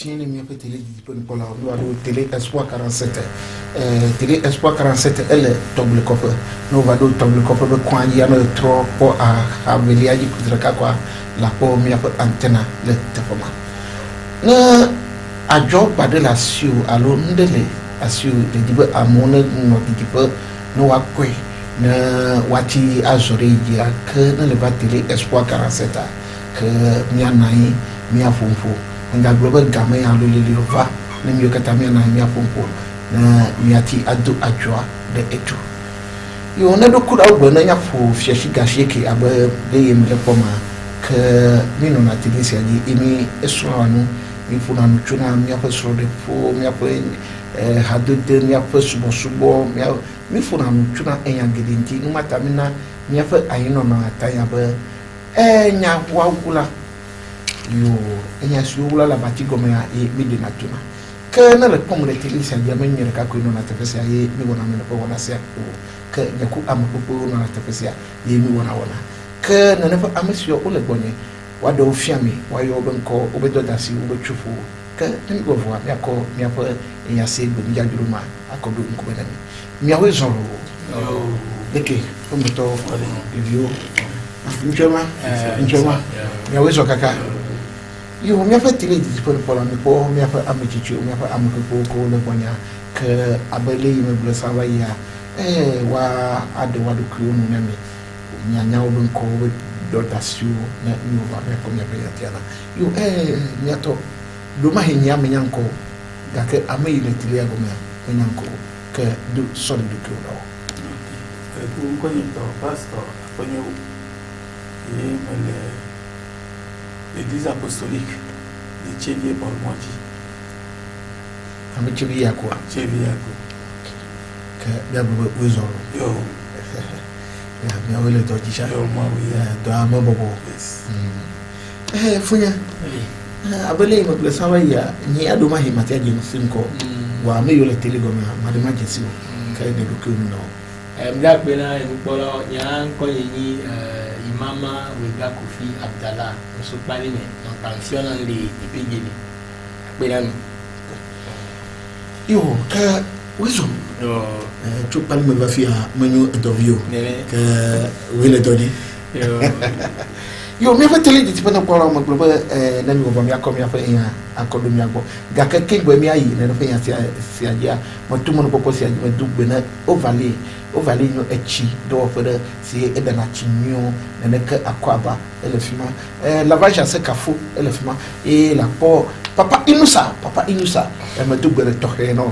tiene mi télé disponible pour la télé Espoir 47 télé Espoir 47 elle est double coffre nous va do double coffre be kwa ya no trop pour a abelia ji kutraka kwa la po mi antenne le tefoma na ajo bade la siu alo ndele asiu de dibe amone no dibe no wakwe na wati azoriji que na le ba télé Espoir 47 que mi anai mi afonfo nga global game ya lolili va na mi yokata mi na mi afonfo na mi ati adu ajwa de etu yo na do kuda ogbo na yafo fiashi gasheke abe de yem le poma que mi no na tilisi ali imi eswa no mi funa no tuna mi afso de fo mi apo hadu de mi afso subo mi funa no tuna enyangedinti no mata mi na mi afa ayino na atanya ba nya wagula yo enya suula la batigomea e midi natuna kana le pomme de tilisa ya menyere ka ko no na tafesia ye mi wona me ko wona sia ko ka nyaku am popo no na tafesia ye mi wona ka na ne fa amesio o le bonye wa do fiami wa yo benko obedo dasi obechufu ka ni go vo ya ko mi apo enya se gbe mi jaduruma akodo nko benami mi awe zoro deke omto review njema mi awe zo kaka yo mi afa télé disponible pour la po mi afa amichichu mi afa amko ko le bonya que abele me ble savaya wa ade wa do kru no na mi nyanya o benko do tasio na mi va me ko mi afa yatiana yo mi ato do ma henya me nyanko ga ke amayi le télé agoma me nyanko que do solid do kru no ko ni to pastor aponyo l'Église apostolique de Tchévier Paul Moiti. Ami Tchévier à quoi? Tchévier à quoi? Que bien vous yo. Bien vous le doji yo moi oui. Doa me bobo. Funya. Abele me ble sawa ya ni adoma himati aje nsinko. Wa me yo le telegoma madema jesi o. Ka de do no. Black Bena Mpola Yan Koyini Imama Wega Kofi Abdallah so planning en pension en les pigini Benami yo ka wizo tu parles me va faire menu interview que wele doni yo me va télé di tipana kwa ma globa na mi go mi akomi afa en akodo mi agbo ga ka kengbo mi ayi na fa yan si aja mo tumo no popo si aja me dugbe na ovale nyo echi do fere si eda na chinyo na ka akwaba elefima lavage ase kafo elefima la po papa inusa me dugbe le tohe no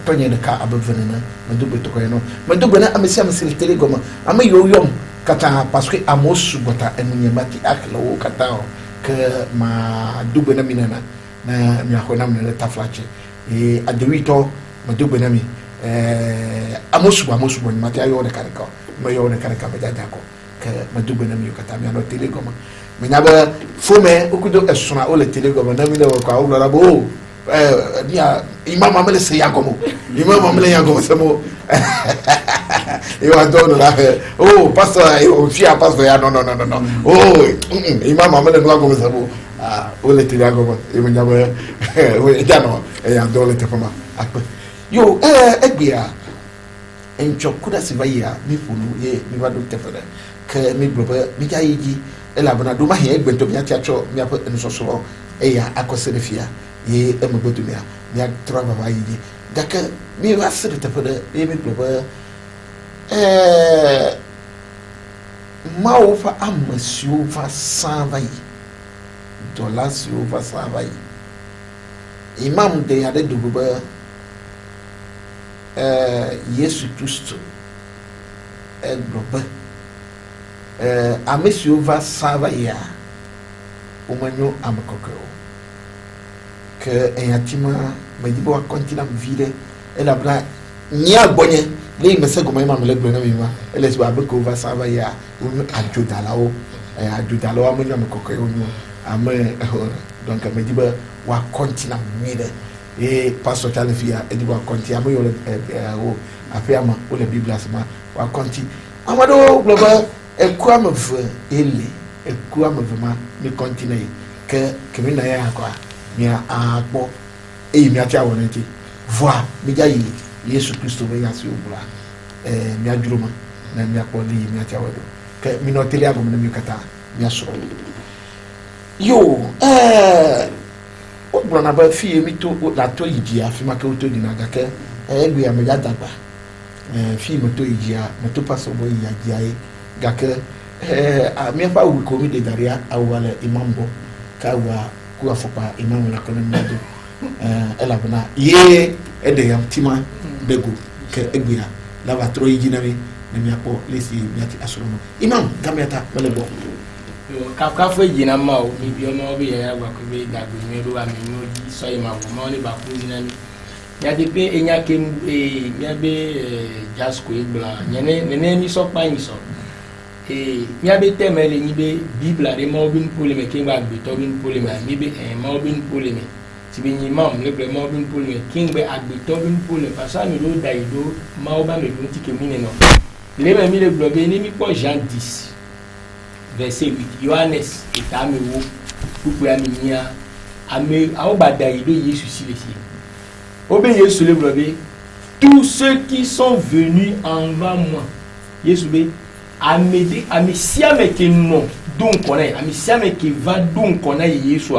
tonye de ka abvenena me dugbe tohe no me dugbe na amesi le telegoma ame yoyom kata parce que amos bota emunyemati aklo kata que ma dugbe na minana na mi akona mena taflache adewito me dugbe na mi amosu ni matia yo de kareka me yo de kareka be dadako que me dugbe na mi kata mi no telegoma me nyaba fome okudo esuna o le telegoma na mi le ko awlo la bo dia imam amele se yagomo samo eu adoro lá pastor eu fia pastor ya no imam amele no yagomo samo o le telegoma eu me nyaba já no adoro le tefama yo egbia enchokuda sivaya mi fulu ye mi wadu tefere ke mi blobe mi jaiji ela bana do ma he egbento mi atiacho mi apo ensoso ya akoserefia ye emegbotu mi ya traba ba yi daka mi wasir tefere ye mi blobe mawo fa amasio fa savai dolasio fa savai imam de ade duguba Yesu Kristo globe amesio va sava ya omanyo amekokero que enyatima medibo continue vide ela bla nya bonye le mese goma ma le gbe na mi ma ele so abeko va sava ya onu ajodalawo amonyo amekokero onu ame donc medibo wa continue vide pastor Chalifia edibo konti amoyo o afiama o le Bible asema wa konti amado global ekuamv ele ekuamv ma mi konti na ke mi na ya kwa mi agbo e mi ati awon nti voa mi ja yi Yesu Kristo be yasi obula mi adwuma na mi akpoli mi ati awodo ke mi no tele agom na mi kata mi aso yo obula na ba fi mi to la to yiji afi ma ke o to di na ga ke egbe ya me ja dagba fi mo to yiji a mo to paso bo ya ji ai ga ke mi ba wi ko mi de daria awale imambo ka wa ku afopa imam la ko na do ela bana ye ede yam tima dego ke egbe ya la va tro yiji na mi apo lesi mi ati asrono imam gameta melebo ka fo yina ma o mi bi o ma obi ya gba ko be dagbe mi ro wa mi no ji so ima wo ma ni ba ku yina ni ya de pe enya ke mi abe jasko egba nyene mi so pa yin so mi abe temele ni be bible de ma obi pole me ke gba gbe to bi pole me mi be ma obi pole me ti bi imam le bre ma obi pole me king be agbe to bi pole parce que mi ro da ido ma oba me lo ti ke mi ne no le me mi le bloguer ni mi po Jean 10 verset 8 Johannes etamewo pupu ya minia ame aobada ido Yesu si le si obe Yesu le bloguer tous ceux qui sont venus envers moi Yesu be amede amesiame ke non donc connaît amesiame ke va donc connaît Yesu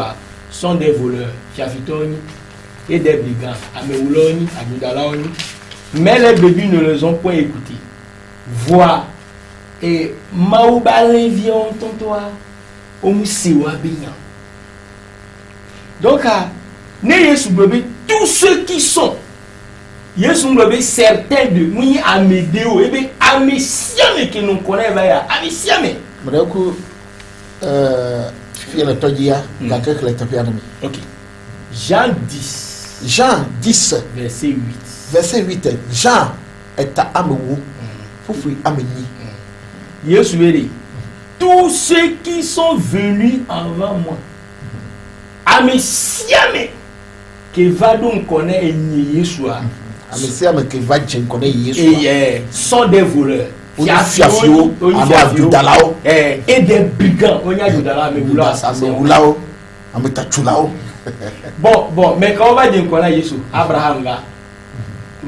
sont des voleurs chafitoni et des brigands amewuloni agudalaoni mais les bébés ne les ont point écoutés voix et maoubalin vient toi on siwa bien donc ne Yesu bébé tous ceux qui sont Yesu bébé certains de nous amédéo et bien amesiame que nous connaît va ya amesiame mreku fi la tojia la que le tapia de OK Jean 10 verset 8 Jean est à amewu foufui ameni Yesu dit tous ceux qui sont venus avant moi amesiame que va donc connaître Yesu amesiame que va connaître Yesu et sont des voleurs fiafio amadudalao et des brigands on y a dudalao amebulao ametachulao bon mais quand on va dire connaître Yesu Abraham va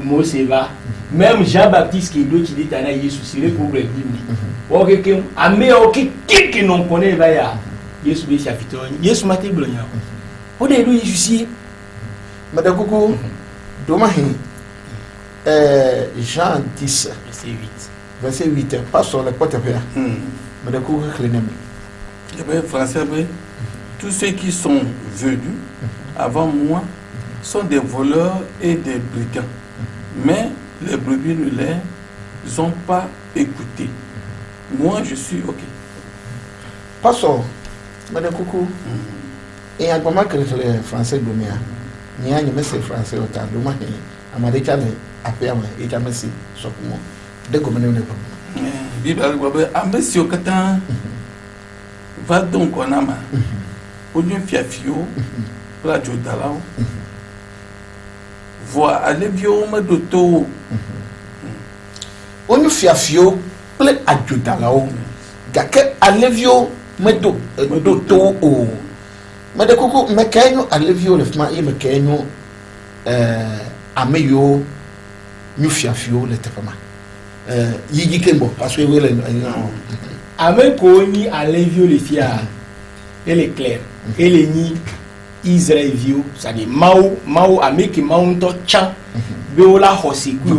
Mose va même Jean-Baptiste qui doit dire tana Yesu c'est le problème biblique OK que amé OK qui non connaît va ya Yesu be chapitre Yesu maté blonya o de Yesu si madakoko doma hin Jean 10 verset 8 pas sur le porte père madakoko clenemi français tous ceux qui sont venus avant moi sont des voleurs et des brigands mais les brebis ne les ont pas écoutés. Moi, je suis OK. Pastor, madame Coucou, et à comment que le français domia, n'y a jamais ces français au temps, demain, à ma décalé, à faire, et à messi, sauf moi, dès que nous ne pouvons. Bible, à messi au Catan, va donc en ama, au lieu fiafio, la Jodalao. Voix alevio madoto onu fiafio ple ajudalao gake alevio madoto o madekoko mekenyo alevio le fma e mekenyo ameyo ñu fiafio le tefama yiji kembo parce que wele ameko ni alevio le fia elle est claire elle ni Israël view ça dit mau ameki mau to chan beola hosi du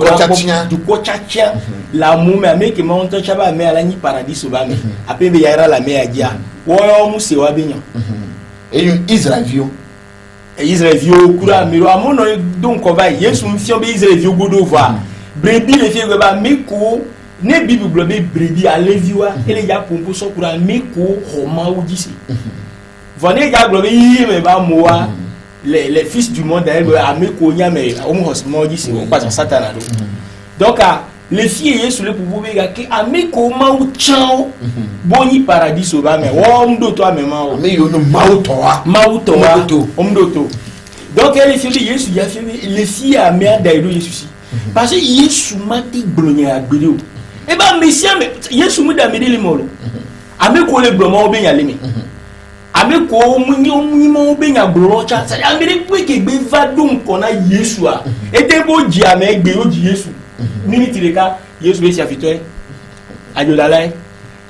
ko chacha la mu me ameki mau to chaba me ala ni paradis ba me apembe yaira la me agia wo mu se wa benyo e Israël view kura miro amono donc ko ba Yesu mfio be Israël view godo va brebi le fie ba meko ne bible globe brebi aleviwa ele ya pompo so kura meko homa ujisi Venez gaglobe mais ba moa les fils du monde ame ko nya mais on hosmo dit c'est pas Satan donc les filles Yesu le pour bega ki ame ko ma u chao boni paradis o ba mais wo mdo to ame ma o me yo no mauto omdo to donc les filles Yesu ya fait les filles ame adaido Yesu si parce que Yesu mati glonya agbede o e ba Messia Yesu mu da me le molo ame ko le blomo o be nya le mi ame ko munyi be nya gboro cha sa amere pe ke gbe va dum kona Yesu a ete bo ji ame gbe o ji Yesu nini tireka Yesu be sia fito e ajodalai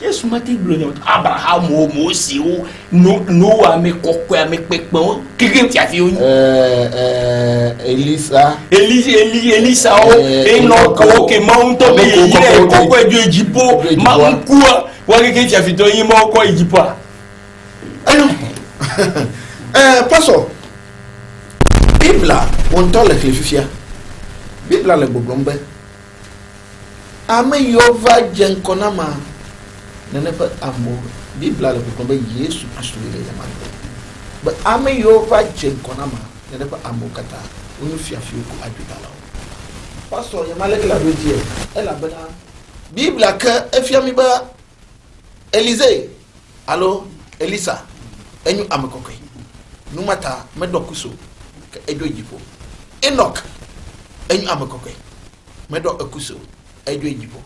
Yesu mate gboro nya Abraham o Mose o no ame kokko ame pepon keke ti afi o Elisa o Enoch o ke ma un to be yire kokko ejo ejipo ma nkua wa keke ti afi to yin mo ko ejipo a Pastor, Bible on tole klefifia. Bible le gbogbo ame yova jenkonama nenepa amo Bible le gbogbo Yesu Kristo le yamande. But ame yova jenkonama nenepa amo kata onu fiafio ko adwala. Pastor yamale la dodie ela bana Bible ka efiami ba Elise allo Elisa enyu amekokoy numata medokuso ka edo jipo Enoch enyu amekokoy medo akuso edo jipo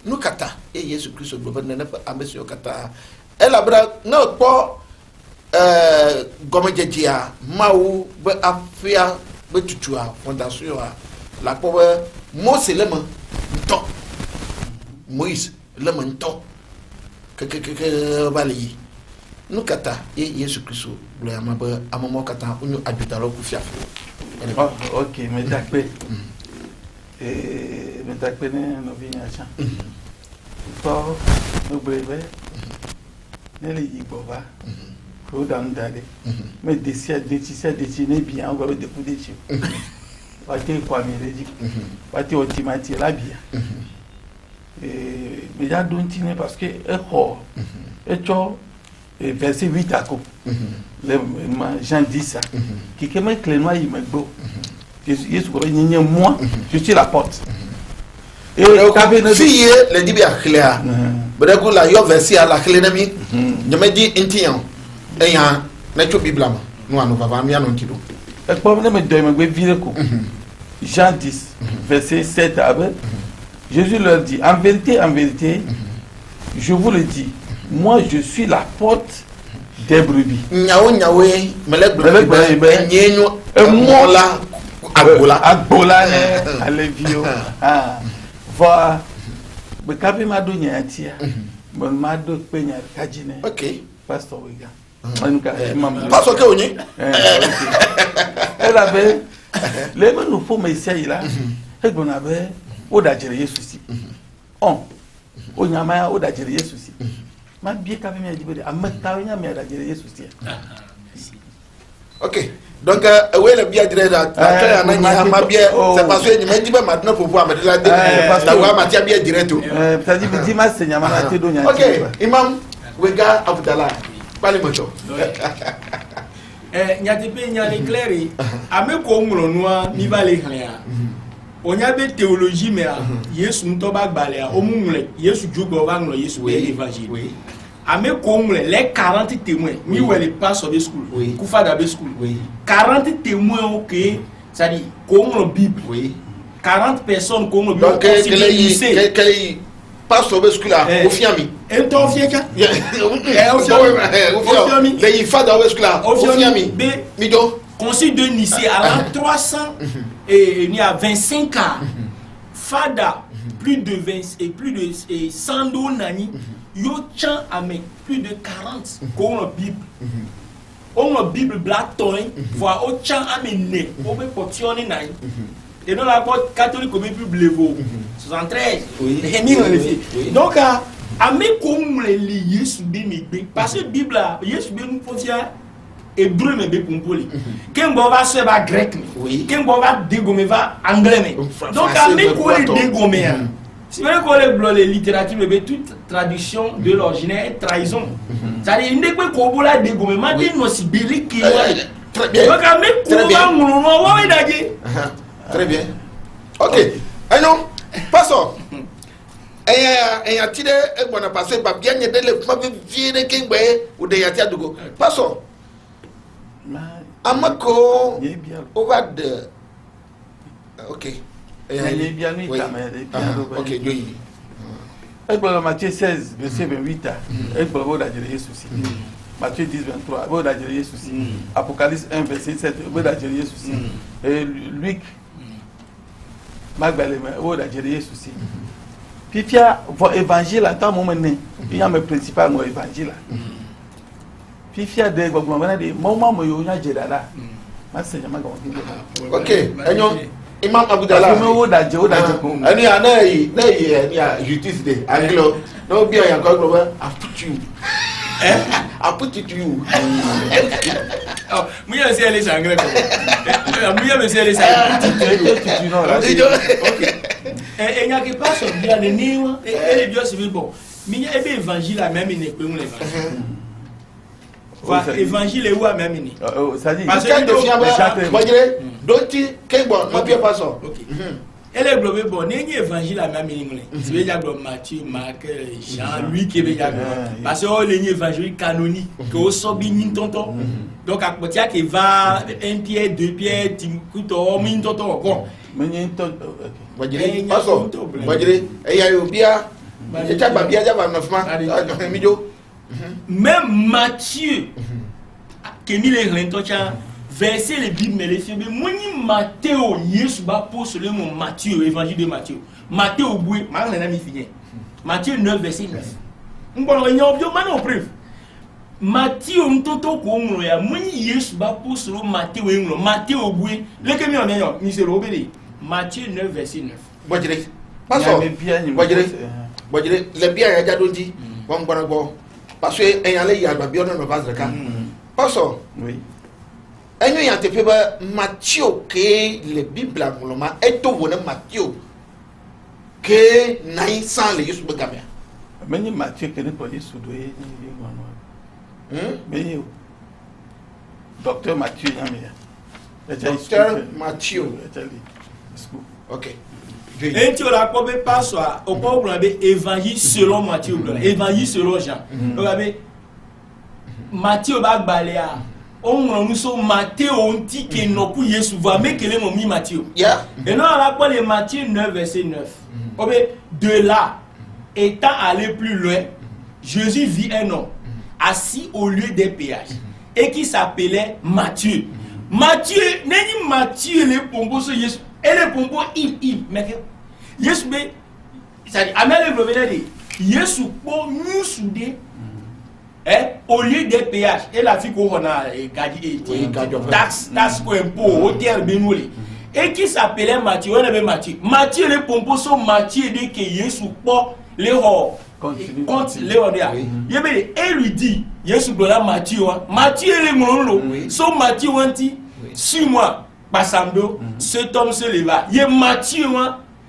nukata Yesu Kristo do na fa amesio kata elabra na po gomejejia mawu be afia be tutua fondation a la po Mose lema nto Moïse lema nto ke bali nukata Yesu Kristo gloire ma ba amamo kata unu adutalo ku fiafo. OK, me takpe ne no vinya cha to no breve ne le yiboba ko dan dale me desia de ne bien on va de coup de chi pati kwa mireji pati otimati la bien mais ya don tine parce que echo verset 8 à coup Jean 10 ça qui que me clénois il me go Jésus ko nyenye moi je suis la porte et fille le dibi akhlea bedeko la yo verset à la clé nami nyame di intian eya na cho bibla ma no anu baba mi anu tido e ko me do me gbe vire ko Jean 10 verset 7 avec Jésus leur dit en vérité je vous le dis moi je suis la porte des brebis. Nyawe melek nyenyo emola agbola ne alevio va be kabe mado nyatia bon mado penya kajine. OK Pastor Wega anuka imam Pastor ke onye ela be le menu fo mesia ila egbona be o da jere Yesu si o nyama o da jere Yesu si ma bien quand même dit amata nya me da jere Yesu si. OK donc we le bien dire da ta na nya ma bien c'est parce que me dit ba maintenant pour pouvoir me la da wa ma tia bien dire tout ça dit ma seigneur ma te do nya. OK imam Wega Abdallah parlez moi nyate pe nyane claire ame ko ngro noa mi ba le hia onya be théologie mais Yesu nto ba gbale a omumle Yesu jogo ba ngro Yesu be évangile oui ame ko ngre les 40 témoins mi we le pass of school kufa da school 40 témoins OK ça dit ko ngro Bible 40 personnes ko ngro Bible donc quel pass of school là ofiami en to fieka ofiami les fada of school là ofiami mi do Concile de Nicée à l'an 300 et il y a 25 ans. Fada plus de 20 et plus de 100 nani yo chan avec plus de 40 comme la Bible. On la Bible blaton voir au chan amené on peut portionner nani. Et dans la porte catholique comme plus blevo 73 donc à mes comme les Yesu bi parce que Bible là Yesu bi nous confia hébreu mais be pompoli ken bo va se ba grec ken bo va dégomé va anglais mais donc à mes ko les dégomé si vous voulez les littérature mais toute traduction de l'original est trahison ça dit ne peut ko bola dégomé ma dit no sibiri ki très bien donc à mes ko va ngolo wa daji très bien OK non passons et a tiré et bon a passé pas bien de le fa virer ken gbe ou de ya tiadugo passons Amako over the OK. OK, Joyi. Matthieu 16 verset 28 Jésus Matthieu 10, 23, vous avez Jésus aussi. Apocalypse 1, verset 7, vous avez Jésus aussi. Et Luc, Magdalene, vous avez Jésus aussi. Puis il y a l'évangile à tant moment, il y a le principal évangile. Puis il y a des moments où il y a des ok, Imam Abdallah. Any justice day. Anglo. No be I put you. I put it to you. Oh, me I say les anglais. Me say les anglais. Et il y a qui passe bien le nez et les dieux civils bon. Mais il y a des évangiles à même il peut l'évangile. Voilà, évangile est où à même il. Ça dit. Parce que de fiable, moi je dirais d'autres quel bon, ma bien pas ça. OK. Elle est globée bon, n'est évangile à même il. C'est déjà globe Matthieu, Marc, Jean, Luc qui est déjà parce que les évangiles canoniques que au sobi ni tonton. Donc à côté qui va 1 Pierre, 2 Pierre, Timothée, min tonton bon. Mais tonton. Moi je dirais pas ça. Moi je dirais et y a eu bien. Et tu as bien déjà neufement. Même Matthieu, qui mis les rentocha, verset les Bibles, mais les filles, moi ni Matthieu, Yesu ba poste le mot Matthieu, évangile de Matthieu. Matthieu au bout, mal n'a mis fini. Matthieu 9 verset 9. On va le dire, on va preuve. Matthieu on toto ko on ya, moi ni Yesu ba poste le Matthieu on Matthieu au bout, le que mi on est, mi se robé. Matthieu 9 verset 9. Moi je dirais pas ça. Moi je dirais les biens ya jadonji, on va go. Parce que il y a bien dans le vase de cas. Pas ça. Oui. Il y a des peu Matthieu que les Bibles est tout bon Matthieu que naï sans les Yesu begamia. Mais ni Matthieu que ne pas Yesu doit mais docteur Matthieu docteur Matthieu. OK. Et tu as quoi pas soit au problème évangile selon Matthieu, évangile selon Jean. Regardez Matthieu va baléa. On nous sommes Matthieu on dit que nous pour Jésus va mais que les mots Matthieu. Et non à la quoi les Matthieu 9 verset 9. De là étant allé plus loin, Jésus vit un homme assis au lieu des péages et qui s'appelait Matthieu. Matthieu, n'est Matthieu les pompos sur Jésus. Et les pompos il mais Yesu be ça dit amène le proverbe dit Yesu pour nous souder au lieu des péages et la fille qu'on a gadi taxe pour impôt au terre benoli et qui s'appelait Matthieu on avait Matthieu les pompos sont Matthieu dit que Yesu pour les hors continue les hors et lui dit Yesu doit Matthieu les monolo sont Matthieu anti suis-moi Passando, cet homme se leva. Il y a Matthieu,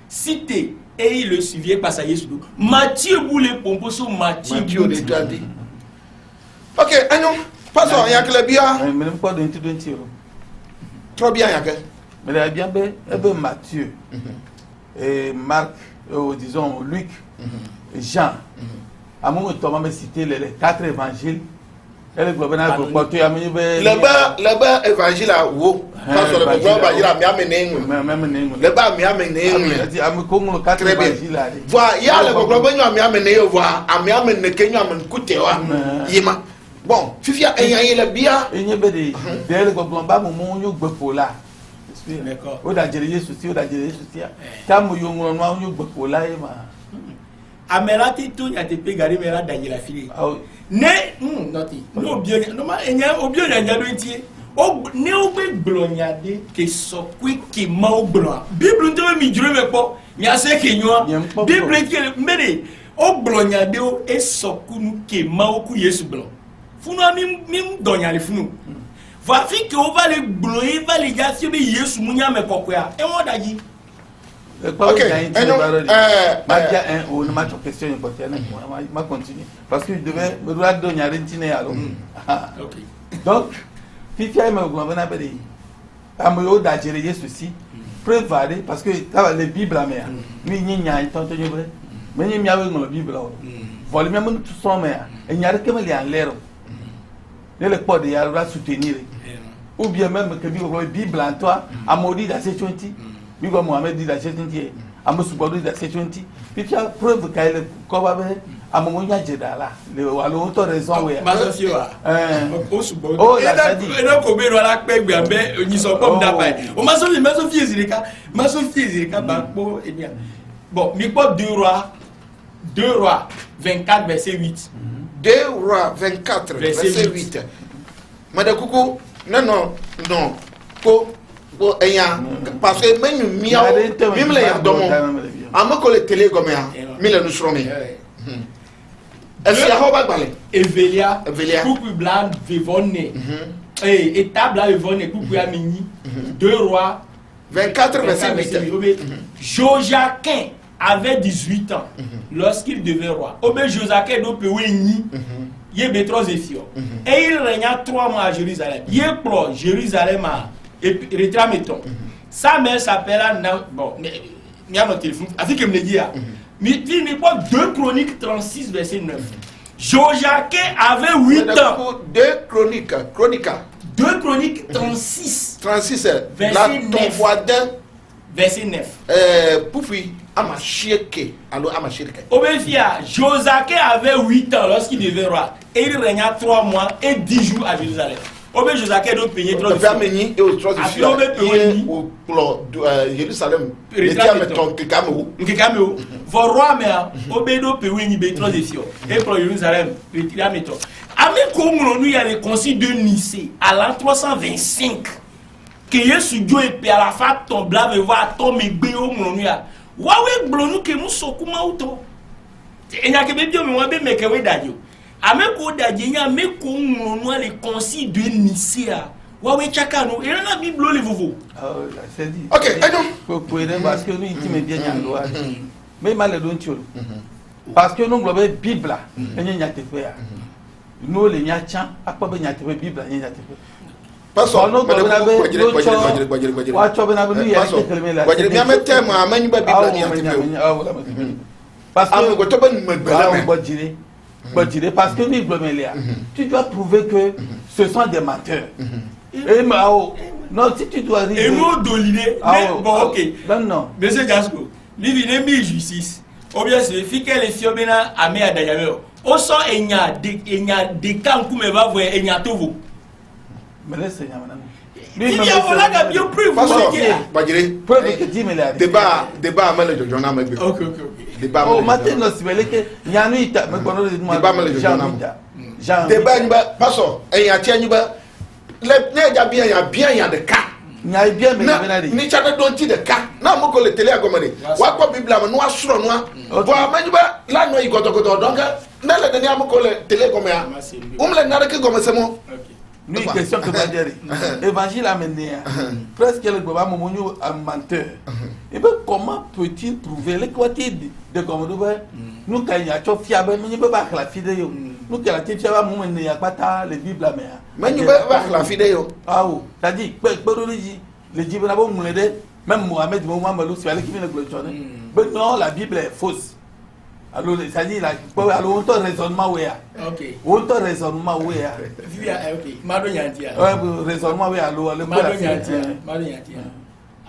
cité, et il le suivait par sa Yesu. Matthieu boulait pompos sur Matthieu. Ok, non, passons, il y a que le bien. Mais même pas d'un tir. Trop bien, il y a que. Mais il y a bien, Matthieu, et Marc, disons Luc, Jean. À mon moment, on m'a cité les 4 évangiles. Là-bas, évangile à où? Parce que le programme va dire à Miamené. Là-bas, Miamené. Très bien. Voilà, il y a le programme à Miamené, voir à Miamené, Kenya, Koutewa. Bon, Fifia, il y a le bien. Il y a des le programme où mon yoke là. D'accord. Au Dajé, souci, au Dajé, souci. Tam young noir, you book là. Amerati tout a été pégé, mais là, Daniel a fini. Ne noti no bien normal enya obi onya nya do ntie o ne o gbe glonyade ke so kwe ke ma o glon bible nto mi jure me po nya se ke nyo bible ke mbere o glonyade o e so kunu ke ma o ku Yesu glon funu mi donya le funu va fi ke o va le glon e va le ja se be Yesu munya me kokwa e won daji. Ok, on m'a question ma continue parce que je devais me doit donner alors. Donc Fifia me gouvernement bedi amoyo da jere Yesu si prévaré parce que les Bible la mer mi nya tonto nyobre mais ni miawe ngolo Bible la volume am tout son mer et nyare que me li en l'air le pod ya va soutenir ou bien même que Bible en toi a maudit dans ces 20 Bigo Mohamed dit la 70 Amos Bodo dit la 70 puis tu as preuve qu'elle coba amomo nya jedala le walo to raison we ma so fiwa o subo oh la sadi e no ko be ro la pe gbe ambe oni so pom da pai o ma so fie zirika ba po e bien bon mi po 2 rois 24 verset 8 2 rois 24 verset 8 madakuku non ko eya parce que menu miao mimle ya domo amako le télé comme ya mile nous sromi est-ce ya hoba balé Evelia coupe blanc vivonne et table vivonne coupe ya mini 2 rois 24 verset 8 Joachim avait 18 ans lorsqu'il devint roi. Obé Joachim do pewini yé trois effions et il régna 3 mois à Jérusalem. Yé pro Jérusalem et retrameton. Sa mère s'appela bon il y a mon téléphone avec que me le dire. Mais il n'est pas 2 Chroniques 36 verset 9. Joachim avait 8 ans. 2 Chroniques 36 verset 9 verset 9 poufi amachieke alors amachieke Obéfia Joachim avait 8 ans lorsqu'il devint roi et il régna 3 mois et 10 jours à Jérusalem. Obé Joachim doit payer 3 jours et au 3 jours au plan Jérusalem le diamètre Kikaméo vos rois mais Obé doit payer ni 3 jours et pour Jérusalem le diamètre avec comme nous y a les conciles de Nicée à l'an 325 que Yesu Dieu et à la fin tombe là veut voir tombe bé au monde ya wawe blonu ke musoku mauto enya ke be bio me wabe me ke we dadio ameko dadio nya me ko ngunu le concile de Nicée wawe chaka no e na bible le vovo c'est dit OK pour parce que nous intime bien nyando mais mal don tiolo parce que nous globe bible enya nya te fe nous le nya chan akpa be nya te fe bible nya te fe parce que nous parce que tu dois prouver que ce sont des menteurs. Et non, si tu dois et nous doliner bon OK non monsieur Gasco lui vient mi justice ou bien c'est fique les fiobena ame adayalo o so enya de kanku me va voir enya tovo mais laisse madame il y a voilà que bien plus débat mais le journal mais OK débat oh matin no sibele ke nyanu ita me kono de mo débat mais le journal débat ni ba paso eya tia ni ba le ne ja bien ya de cas nya bien me na de ni chana don ti de cas na mo ko le télé agomane wa ko bible am no asuro no bo amani ba la no igoto donc na le de ni am ko le télé comme ya le na ke comme c'est mo Nous, question que va dire. Évangile a mené. Presque le baba momonyo a menteur. Et bien, comment peut-il prouver les qualités de comme nous, quand il y a tout fiable, mais il ne peut pas la fidèle. Nous, quand la tête fiable, il n'y a pas les Bibles à mer. Mais il ne peut pas la fidèle. Ah, oui. C'est-à-dire, les Bibles à même Mohamed, Mohamed, c'est avec qui vient le glorifier. Mais non, la Bible est fausse. Alors, ça dit, alors, on a raisonnement, oui. OK. On a raisonnement, oui. OK. Madonyantia. Ouais, raisonnement, oui, alors, le Madonyantia.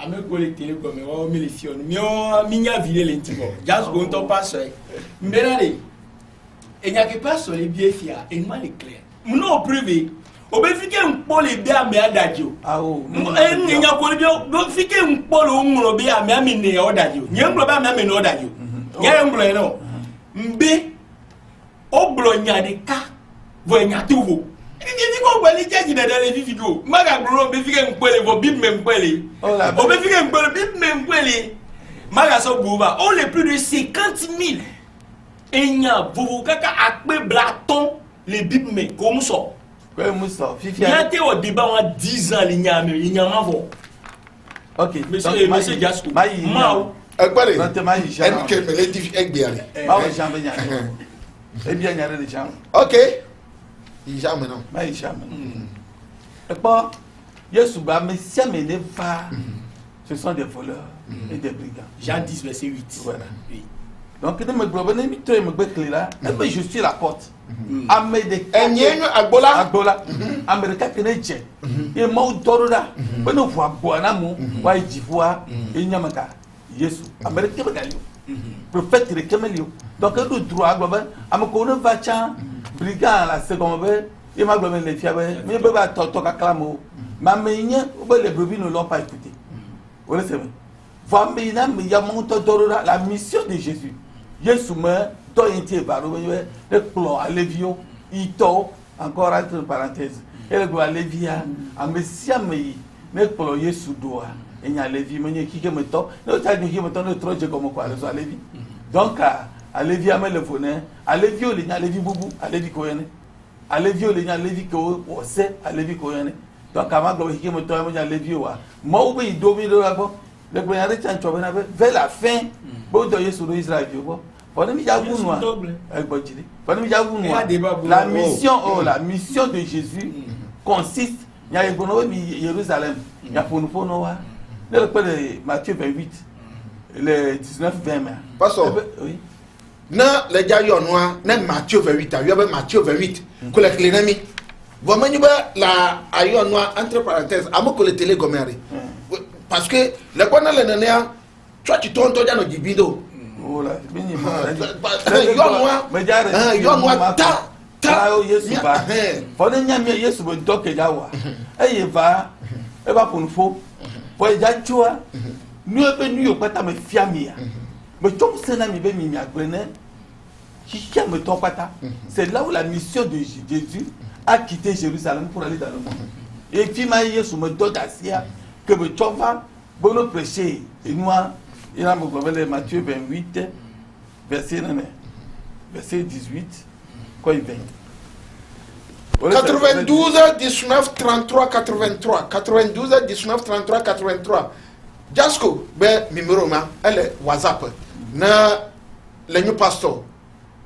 Ame collecter comme on me les fions. Mio minya vile lentibo. Just go to pass. Mbenade. Et nya ke passe les biens fia et mal clair. Mno privé. Obefike npo le bia me adagio. Ah oh. E nya ko le bia do fike npo lo nro bia me amene odagio. Nya nro ba me amene odagio. Nya nro no. Mbe oblo nya de ka vo nya tuvo. Ni ko gbali jeji na dale fi figo. Maga bro be fike npele vo bib me npele. O be fike npele bib me npele. Maga so gova. On les plus de 50,000. Enya vovo kaka akpe blaton les bib me comme ça. Comme ça. Fifi. Il était au débat en 10 ans il y a avant. OK. Monsieur Gasco. Mao. Akbare. En que me l'édif egbiari. Mao jambe nya. Et bien nya de jambe. OK. Il jambe non. Mai jambe. Et pas Yesu ba me si amene va. Ce sont des voleurs et des brigands. Jean 10 verset 8. Voilà. Oui. Donc de me globe ne mi to me bekle là. Et je suis la porte. Ame de enyenyo agbola America keneje e mau toroda beno fu agboana mu wa jifua enyamaka Yesu America begalio prophète rekemelio donc le droit global amako va chan brigand la seconde il m'a global les fiables mais baba to kaklamo ma meñe les brebis ne l'ont pas écouté vous le savez Vamina mais ya monto dorora la mission de Jésus Jésus me to intie baro le clo alevio ito encore entre parenthèses et le gwa levia a messia me ne clo Jésus doa et nya levi me ki ke me to no ta ni ki me to no troje comme quoi le levi donc a levi a me le fone a levi o le nya levi bubu a levi ko yene a levi o le nya levi ko o se a levi ko yene donc avant que ki me to me nya levi wa mo be domi do la bo le premier chancho vers la fin bon de Jésus de Israël pendant mi jabu noa la mission de Jésus consiste il y a Jérusalem il y a pour nous le Matthieu 28 le 19 20 pastor oui na le jayo noa na Matthieu 28 a yo be Matthieu 28 ko le clenami bo manyu ba la ayo noa entre parenthèses amoko le télé gomeri parce que le quoi dans le néa tu tu tonto jano jibido voilà bini yo moi ta Yesu ba fo ne nyame Yesu bo doke jawa e va pour nous fo ja chua nu e be nu yo pata me fiamia me tom sena mi be mi agbene qui me to pata c'est là où la mission de Jésus a quitté Jérusalem pour aller dans le monde et puis ma Yesu me dote asia que me tova bon prêcher et nous il a me Matthieu 28 verset 18 quoi il vient 92 19 33 83 92 19 33 83 Jasco be numéro ma elle WhatsApp na le new pastor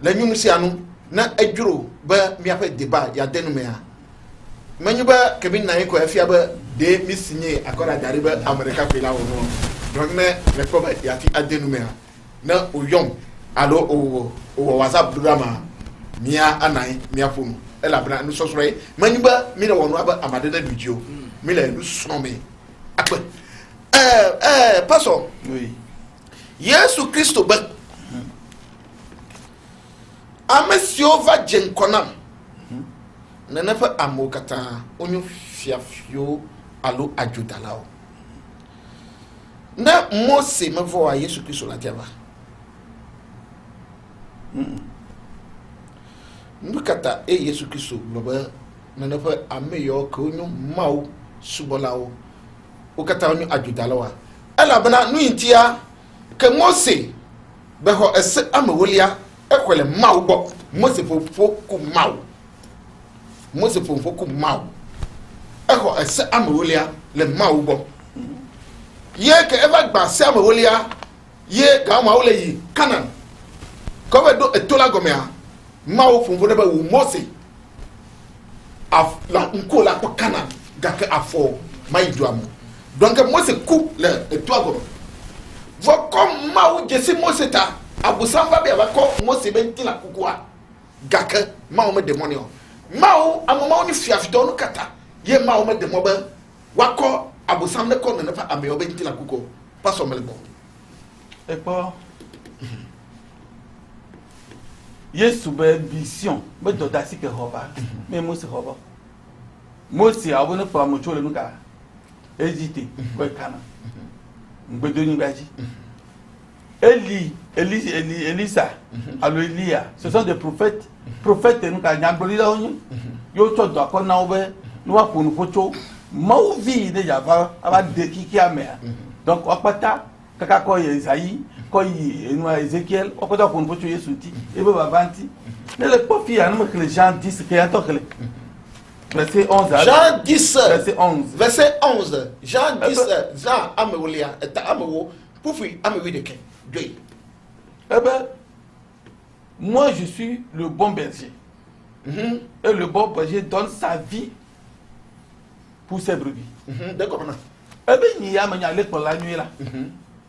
le new musiano na ejuro be mi afa débat ya denumea Manyuba Kevin Naiko Fiaba de Miss Signé à quoi d'arriver à America Pila ou non. Donc, le problème est à dénumère. Na au yom, allo au WhatsApp drama, Mia Anai, Mia Poum. Elle a bra nous soirée. Manyuba, Mila Wanwaba, à ma dernière vidéo. Mila nous sommé. Après. Passons. Oui. Yesu Christo, ben. Amesio va Jenkonam. Nenefa amokata onyo fiafio alo ajudalao na Mose mavo a Yesu Kristo la tiaba ndukata Yesu Kristo loba nenefa ameyo ko onyo mau subolao okata onyo ajudalao ala bana nu intia ke Mose be ho ese amewolia ekwele mau bo Mose fofo ku mau Mose fofo ku mau eho ese amewolia le mau bo ye ke eva gba se amewolia ye ga mau le yi Canaan ko be do etola gomea mau fofo de ba wo Mose af la nko la ko Canaan ga ke afo mai duamu donc Mose ku le etola gomea vo comme mau jesi Mose ta abusamba be ba ko Mose be ntila kukua ga ke mau me demonio Mao amama oni fiafito no kata ye mao me de moba wako abusam ne ko ne fa ame obe ntila kuko paso melbo et pas Yesu be vision be dodasi ke hoba mais Mose hoba Mose abone pa mo chole nuka hésité ko kana ngbedo baji Elisa allo Elia ce sont des prophètes nous ka nyangoli la onyu yo to do akona obe no wa ponu focho mauvi de java aba de kiki amea donc opata kaka ko Isaïe ko yi enu Ezekiel opata ponu focho Yesu ti ebe babanti ne le pofi anu que les gens disent que ya tokele verset 11 Jean 10 verset 11 verset 11 Jean 10 Jean amewolia eta amewo pufi amewi de ken doi eh ben moi je suis le bon berger. Et le bon berger donne sa vie pour ses brebis. D'accord. Eh bien, il y a un aller pour la nuit là.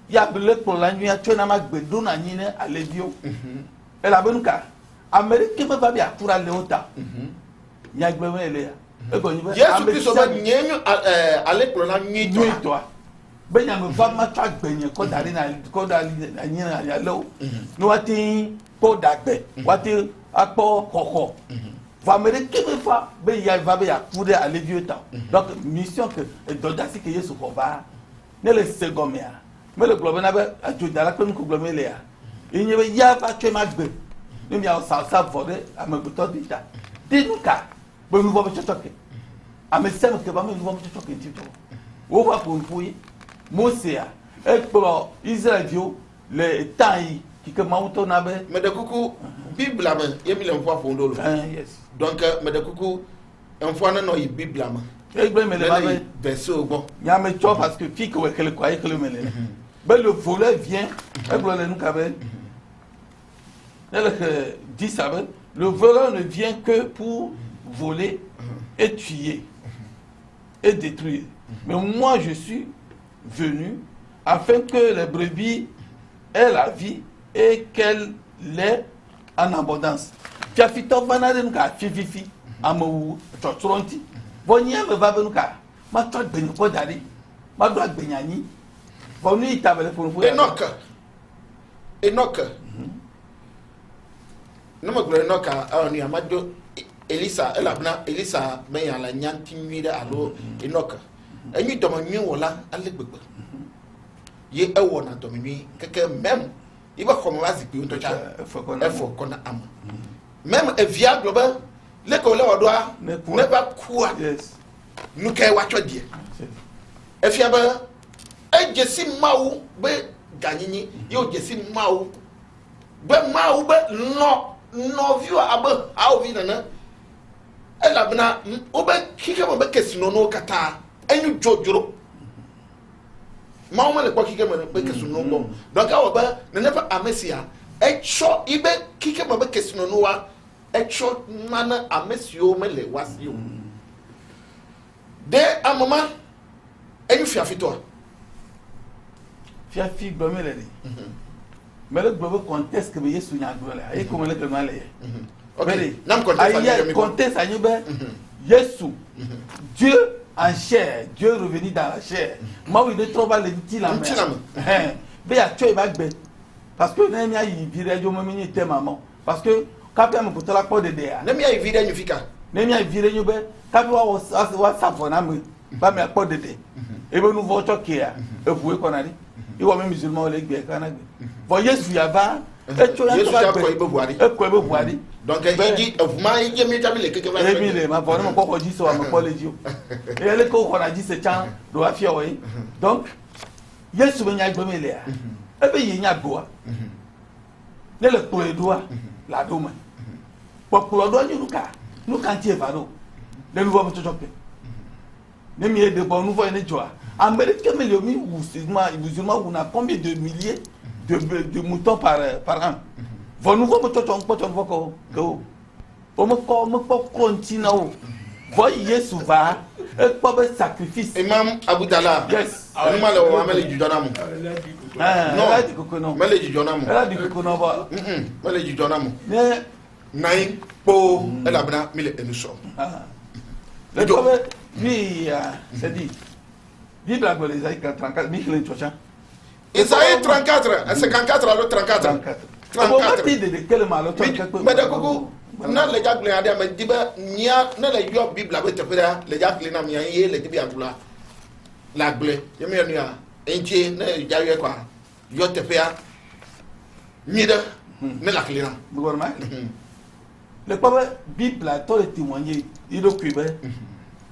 Il y a un pour la nuit, tu as un bedon à Nine à l'Edio. Et la bonne cas, Amérique va bien pour aller au tas. Il y a un bedon à l'Edia. Jésus Christ va aller pour la nuit. Toi. Ben, il y a un va match à Beignet, quand d'aller à Nine à l'eau. Nous avons pour d'agbe wati akpo koko va me kebe fa be ya va be ya pour aller vieux temps donc mission que d'audace que yesu ko ba ne le segomia mais le globe na be ajoda la ko globe le ya inye be ya ba twe magbe ne mi a sa vode amabuto dita dinuka be nu bo chochoke amesema ke ba me nu bo chochoke ntito wo va pour pouy Mosia et pour Israël le temps qui que mauto na be mais de coucou bible am yemi le fois fondolo yes donc mais de coucou en fois na no bible am e gbe me le ba be verset bon ya me cho parce que fi que le quoi que le mele ben le voleur vient e gbe le nu ka be elle dit ça le voleur ne vient que pour voler et tuer et détruire mais moi je suis venu afin que les brebis aient la vie et qu'elle l'ait en abondance. Tu as fait ton banane nous ka fififi amou totronti. Bonya me va nous ka. Ma toi ben ko dari. Ma doit benyani. Bon ni tabele pour nous. Enoch. No ma gure Enoch a ni amado Elisa elabna Elisa me ya la nyanti nwire alo Enoch. Enyi domanwi wola alegbegbe ye ewo na domanwi keke même iba comme wazi bi unto cha efo kona am même evia global le ko le odoa ne ba kuwa Yes. nu kai wacho die efia ba ejesi mawu be ganyinyi yo jesi mawu be no view aba how vi na elabna obe kike mo be kesino no kata enyu jojoro mauma le kwa kike mo be kesino no donc awo ba na never amesia echo ibe kike mo be kesino no wa echo mana amesio mele wasio de amama enyu fiafito Fiafi gbome le ni. Mais le globe conteste que Yesu nya gole. Ayi ko le ke male. OK nam conteste ayi conteste anyu be Yesu Dieu en chair, Dieu revenu dans la chair. Moi il ne trouve pas le petit la main. Be ya tue ba gbe. Parce que na mi ayi vire jo mo mi te maman. Parce que kapia mo potala ko de dia. na mi ayi vire nyu fika. Na mi ayi vire nyu be kapia wa savona mi. Ba mi akpo de de. Ebe nu vo chokia. E buwe konari. Iwo mi musulman le gbe kana gbe. Bo Yesu ya ba echo ya ba ko ibe buari. E ko ibe buari. Donc il dit ofuma il mi tabile keke ba. E mi le ma bo no ko ko ji so am ko le ji o. E le ko ko na ji se chan do afia o yi. Donc Yesu be nya gbe mi le ya. E be yi nya gbo a. Ne le ko edua la do ma. Po ko do nyu nu ka ti e ba do. Le nu bo mo chochope. Ne mi e de bo nu vo ene joa. Américain musulman on a combien de milliers de moutons par an. Vous nous voyez voyez Yesu va et pas de sacrifice. Imam Abu Dala. Yes. Nous malheureusement ameli judonamu. Non. Elle a dit que non. Mele judonamu. Elle a dit que non va. Mele judonamu. Mais nai po elle abna mille émission. Le problème lui c'est dit Bible a les Isaïe 34, Michel Tchocha. Isaïe 34, 54 alors 34. 34. Mais d'accord, na le jagle ade ma diba nia na le yo Bible abete pera le jagle na mia ye le dibi atula. La gle, ye me nia entie na jaye kwa yo tepea mida ne la clé na. Le problème Bible a tout témoigné, il do kuibe.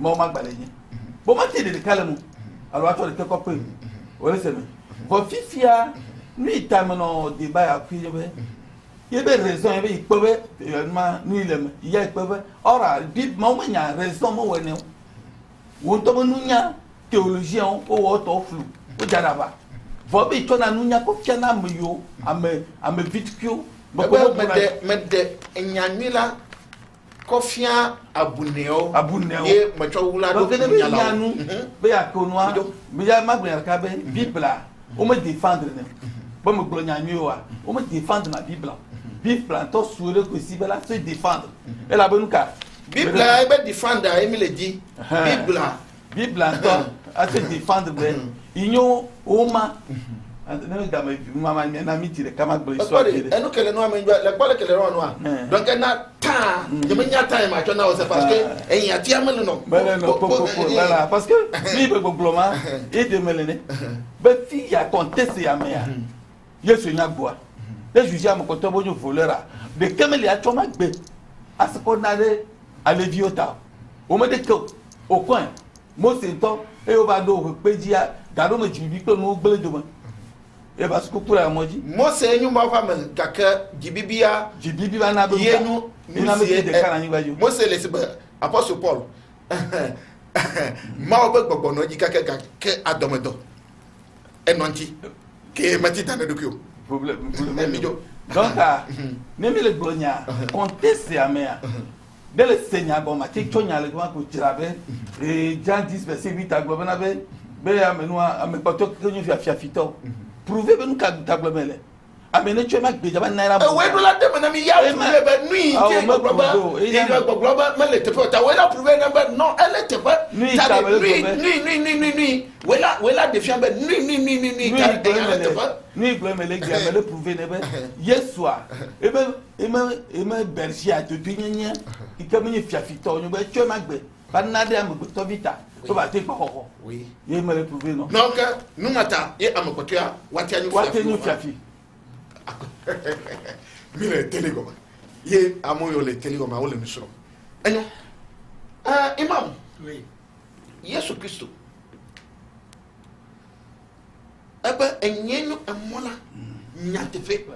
Mo ma gbalenya. Bo ma tede de kalamu. Alors attends, tu comprends? Oui, c'est bien. Vos fifia, lui, t'as mon débat à puis il y avait raison, il peuvent, nous, il y a peuvent. Or, Bible, maman, il y a raison, moi, on tombe nous, théologien, au auto flou, au jaraba. Vos bêtes, on a nous, y a combien d'amio, à me vite que. Mais de, là. Kofia abuneo ye macho wula do nyala nu be akonwa be ya magbe ka be bible o me défendre ne bo me glo nyanyu wa o me défendre na bible to suure ko si be la se défendre e la benuka bible e be défendre e mi le di bible to a se défendre be inyo o ma ne ga me mama na mi tire kama gbe so akore enu kele no amenjo le kole kele no a donc na ta je me nya time a na o c'est parce que en ya ti amel no voilà parce que ni be globlement et de melene be fi ya conteste ya me ya yesu nya gboa le juge am ko to bo jo volera de kemele ya choma gbe asiko na le aleviota o me de ko o coin mo se to e o ba do pe ji gado me jibi pe no gbele do mo e ba sku kura moji mo se enyu ma fa me kaka jibibia na be yenu na me de kana ni gbaju mo se le se apostle Paul ma o be gbogbo no ji kaka ke adomedo enonti ke mati tane do kyo problème donc ne me le glonya conteste ya me de le seigneur bon ma ti chonya le ko tirabe et Jean 10 verset 8 a globena be amenua amepato ko nyu fia fito prouver be nu ka tagbemele amene chwe mak be jaba naira we do la dem na mi ya prouver be nui ti global me le te ta we la prouver na be non elle te pas nui we la défiant be nui ta te pas nui glomele ga me le prouver ne be yesua e me berchi a to tunyenya ikamini fia fito nyu be chwe mak be ba na de am to vita so ba te ko oui ye me le prouver non donc nous mata ye am ko tia wati anyu fiafi mire telegoma ye amoyo le telegoma wole misro enyo imam Oui. Yesu Kristo ebe enyenyu amola nyatefe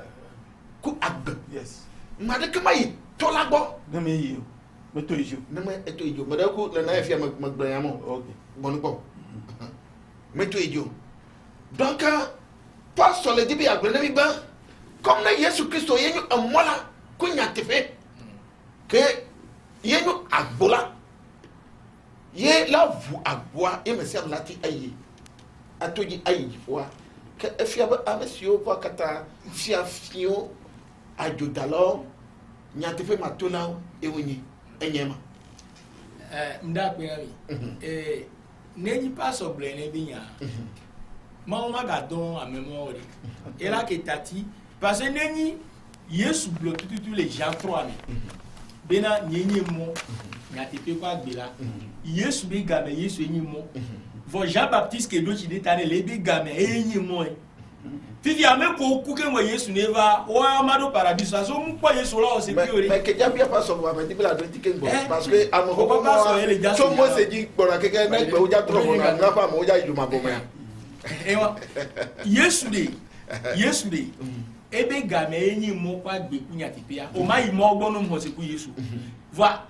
ku agbe yes madeke mai tolagbo ne me yi me to ijo ne me eto ijo madaku le na efia magban mo okay bonu po meto ijo donc pastor le dibi agbe ne bi ba comme na Yesu Kristo yenyu amola ku nyatefe ke yenyu agbola ye la vu agboa e me se lati ayi atoji ayi fo ke efia ba amesio po kata fiafio ajodalo nyatefe matola ewonyi enyema mda pe ami neji paso blene binya ma ga don a memory era ke tati parce que neni Yesu bloque tous les gens trois mais bena nyenye mo nyatefe kwa gbela Yesu be game Yesu enyi mo vo Jean Baptiste ke do chi de tane le be game enyi mo fifi ame ko ku ke mo Yesu neva o amado paradis so mu po Yesu la o se piore mais que dia bien pas so va me dire la donner que parce que amo ko so mo se di gbora keke na gbe o ja tro mo na fa mo o ja ijuma bo me ewa Yesu de ebe game enyi mo kwa gbe ku nyatefe ya o mai mo ogbonu mo se ku Yesu voilà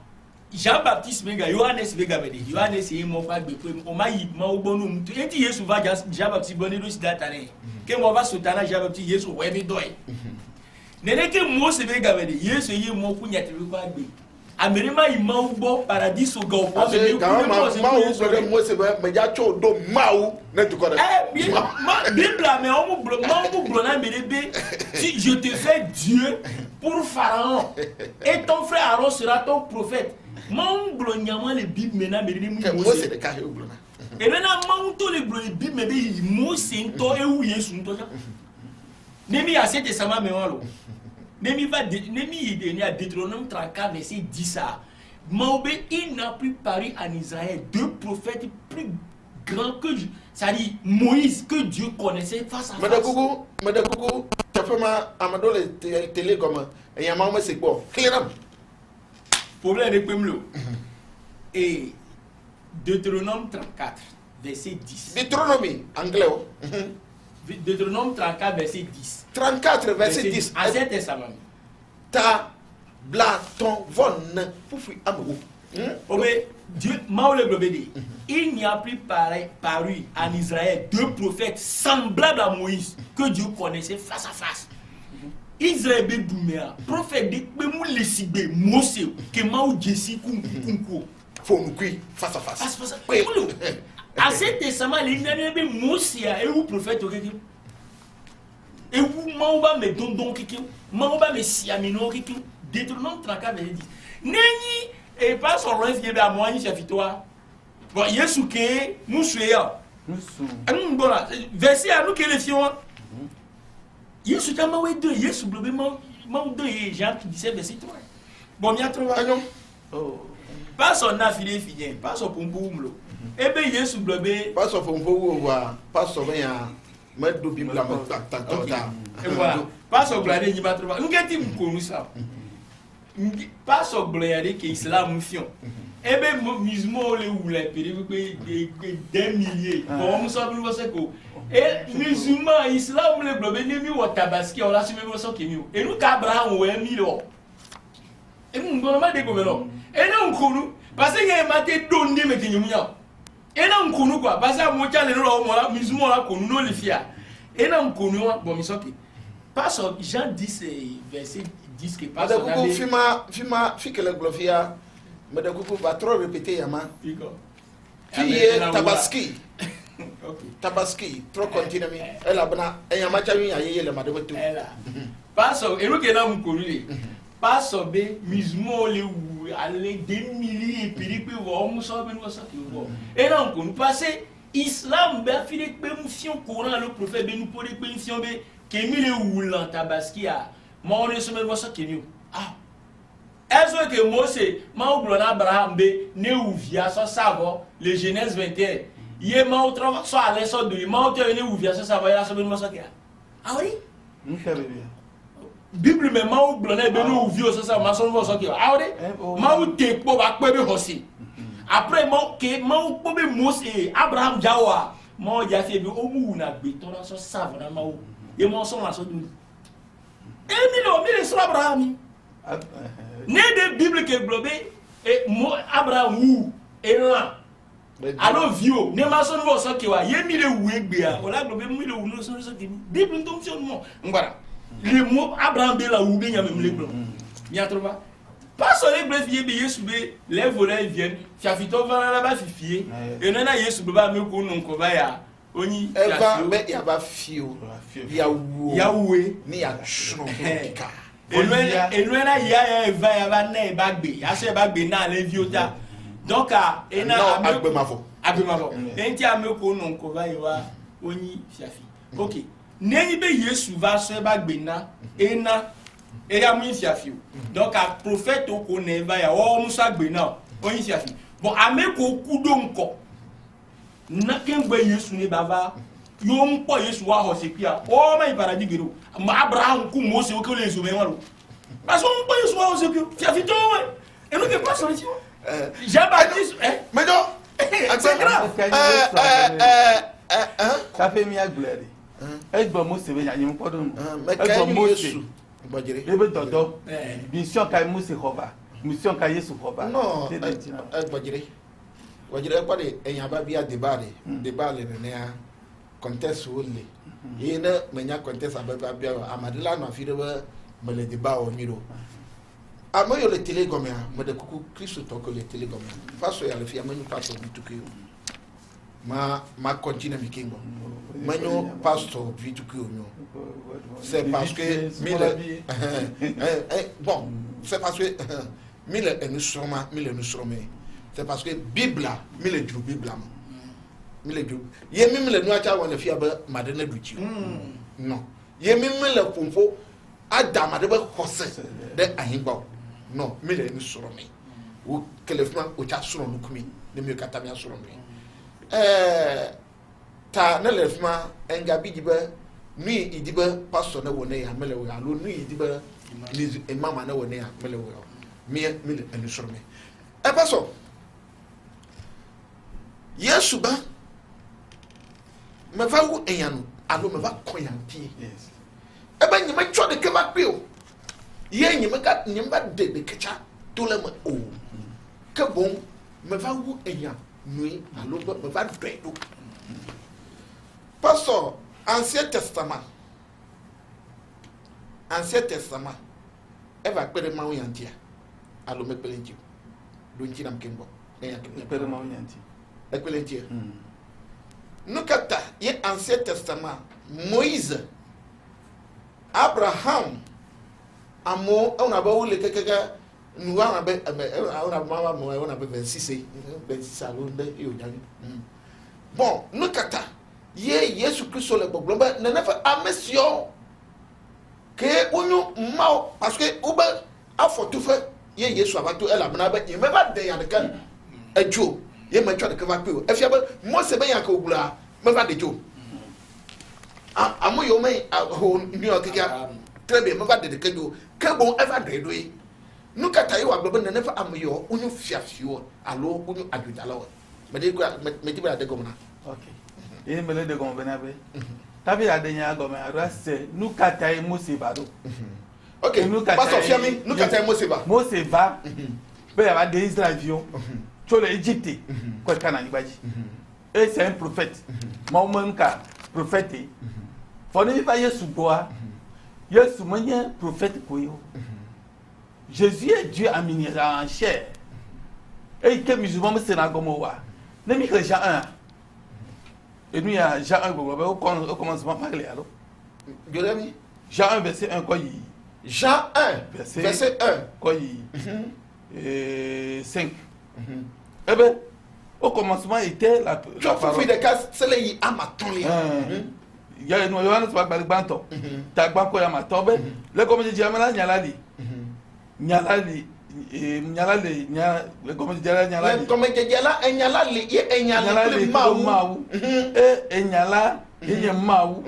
Jean Baptiste mega Johannes mega mede Johannes yi mo fa gbe pe o ma yi ma ogbonu mu enti Yesu va Jean Baptiste boni do si data ne ke mo va sotana Jean Baptiste Yesu we mi doy nene ke mo se mega mede Yesu yi mo ku nyate bi kwa gbe amere ma yi ma ugbo paradis o go po me ku ma o so mo se me ja cho do ma o na tu ko Bible mais on mu blo na mere be si je te fais Dieu pour Pharaon et ton frère Aaron sera ton prophète. Mon blognement les Bible maintenant mais ni mo se de ka he oblona et maintenant mon to les blog Bible mais mo se to e wu Yesu nto ja nemi a cette sama me walo nemi de ni a Deutéronome 34 verset 10 ça Maobé il n'a plus paru en Israël deux prophètes plus grands que ça dit Moïse que Dieu connaissait face à face. Madame Gougou, tu fais ma amado le télé comme et y a maman c'est quoi clairement problème de Pemlo et Deutéronome 34 verset 10 Deutéronome anglais Deutéronome 34 verset 10 34 verset 10 Ancien Testament ta bla ton von fufu amour Obé Dieu Maole Globédé il n'y a plus paru en Israël deux prophètes semblables à Moïse que Dieu connaissait face à face. Israël Bédouméa, prophète de Bémou Lessibé, Mose, que Maou Jessi Kunko. Faut nous cuire face à face. Face à face. À cet testament, il y a des Mose et où prophète au Kékim. Et où Maouba me dondon Kékim, Maouba me siamino Kékim. Deutéronome 34 verset 10. Neni et pas son reste qui est à moi, ni chafitois. Bon, Yesu ke musuya. musu Bon, verset à nous que les fions. Yesu ta ma wedo Yesu blobe ma do Jean qui disait verset 3. Bon mi atro wa non. Oh. Pastor na file fiyen, pastor pompo umlo. Ebe Yesu blobe pastor pompo wa pastor ben ya medo Bible ma ta. Et voilà. Pastor blade ni ba tro wa. Ngeti mkonu sa. Pastor blade ke Islam fion. Ebe musulman le oule pere des milliers. Bon on so bi wo se ko. Et musulman Islam le blobe ni mi wo tabaski o la se me wo so ke mi o. E nu ka Abraham we mi lo. Et nous ne pas découvrir. Et non, nous parce qu'il y a maté donné mais qui nous y a. Et non, nous quoi parce que moi tiens les gens là musulmans là qu'on nous les fia. Et non, nous bon mais ça qui parce que Jean 10 verset 10 qui passe dans la fima que le glofia mais de coucou va trop répéter yama. Fille tabaski. OK. Tabaski trop continue. Elle a bana et yama chawi aye le madame tout. Parce que et nous que là nous connait. Pas sobe musulman le ou aller des milliers et puis on nous sobe nous ça qui voit et donc nous passer islam ben fini pe mission courant le prophète ben nous pour des mission be que mi le ou lan tabaski a mon ne se me voit ça qui nous ah est-ce que Mose ma ou glona Abraham be ne ou via ça savoir le Genèse 21 yé ma ou travail ça aller ça de ma ou ne ou via ça savoir la semaine ça qui ah oui nous savons bien Bible me ma ou blonné be no ouvio so sa ma so no so ki awde ma ou te po ba pe be hosi après ma ou po be Mose Abraham jawa ma o ja fe bi o mu na gbe to na so save na ma ou e mo so na so du e mi le so Abraham ne de Bible ke globé e mo Abraham ou e la alors vio ne ma so no so ki wa ye mi le wu egbe a o la globé mi le wu no so ki Bible ntom fi on mo ngara le mot Abraham be la ou be nyam le blanc mi atroba pas so le blanc fié be Yesu be les voleurs viennent fiafito va la ba fifie et nana Yesu be ba me ko non ko ba ya oni eva be ya ba fio ya we ni ya shno ka et nana ya va ya ba na ba gbe ya se ba gbe na le viota donc et na agbe mavo enti ame ko non ko ba ya oni fiafi OK Nengi be Yesu va se ba gbena ena e ya mu fiafi donc a prophète o ko ne va ya o mu sa gbena o yin fiafi bon ame ko kudo nko na ken gbe Yesu ne baba yo mpo Yesu wa ho se pia o ma iparadi gero ma Abraham ku Mose o ko le so me walo parce on mpo Yesu wa ho se pia fiafi to we e no ke pas so ti Jean-Baptiste mais non c'est grave ça fait mi agblere Egbo Mose be yanyi mpodo no. Egbo Mose. Bajere. Ebe dodo. Mission ka Mose hoba. Mission ka Yesu hoba. No. Bajere. Bajere kwa de eyan ba bia debate. Debate ne ya contest wolle. Yena menya contest ababa bia amadela no afire ba mele debate o miro. Amoyo le télé gomea, mo de kuku Kristo toko le télé gomea. Faso ya le fi amanyu pato bitukiyo. Ma continue mi kingo. Manyo pastor vitukiyo nyo. C'est parce que bon, c'est parce que mille nous sommes. C'est parce que Bible, mille du Bible. Mille du. Ye mille nous acha wana fi aba madena duchi. Non. Ye mille pompo adama de ba hose de ahimba. Non, mille nous sommes. Ou kelefma o cha suro nukumi, ne mi katamia suro mi. Ta na lefma engabi diba ni idiba pastor na wona ya mele we alo ni idiba ni mama na wona ya mele we mi enu soro me e pastor Yesu ba me va wu enyanu alo me va koyan pie yes e ba nyima cho de ke ba pio ye nyima de kecha to le me o ke bon me va wu enyan nui alo me va do Pastor, Ancien Testament, Eva pere ma yantia, alo me pelentiu, dunchi nam kimbo, pere ma yantia, pelentia. Nukata, ye Ancien Testament, Moïse, Abraham, amo, on a beau le kekega, nous on a mama, on a 26 salon de yodani. Bon, Nukata. Ye Yesu Kristo le gbogbo na nafa amesio que on m'a parce que oube a photo fait ye Yesu abato ela mena ba me ba de yan kan adwo ye ma twa de ka ba pe o afia ba mo se ben yan ka ogula me ba de jo amo yo me ho ni o kika très bien me ba de ka jo ka bon eva de do yi nu kata yi wa gbe na nefa amo yo onyu fiafio alo onyu adwudala wa me de me ti ba de gomna okay ini mele de gomna be tabi adenya gomna rase nu kata yi musibado ok passe au fiami nous kata Moseba ben il y a des avions sur l'Égypte quoi kana nibaji et c'est un prophète moi-même ka prophète faut ne pas Yesu boa Yesu manya prophète koyo Jésus est Dieu en miniature en chair et que musulman me sena comme wa ne mi que Jean 1 et nous il y a Jean 1 au commencement parler alors Jean 1 verset 1 quoi Jean 1, verset 1. Quoi 5. Eh bien, au commencement était la parole. De cas, c'est les amatons. Il y a une noyau, pas de banton. T'as pas quoi amaton. Le comme je dis, Nyalali. Nyalali. Nyalali. Comme je dis, Nyalali. Comme je dis, Nyalali. Et Nyalali. Maou. Et Nyala. Et Maou.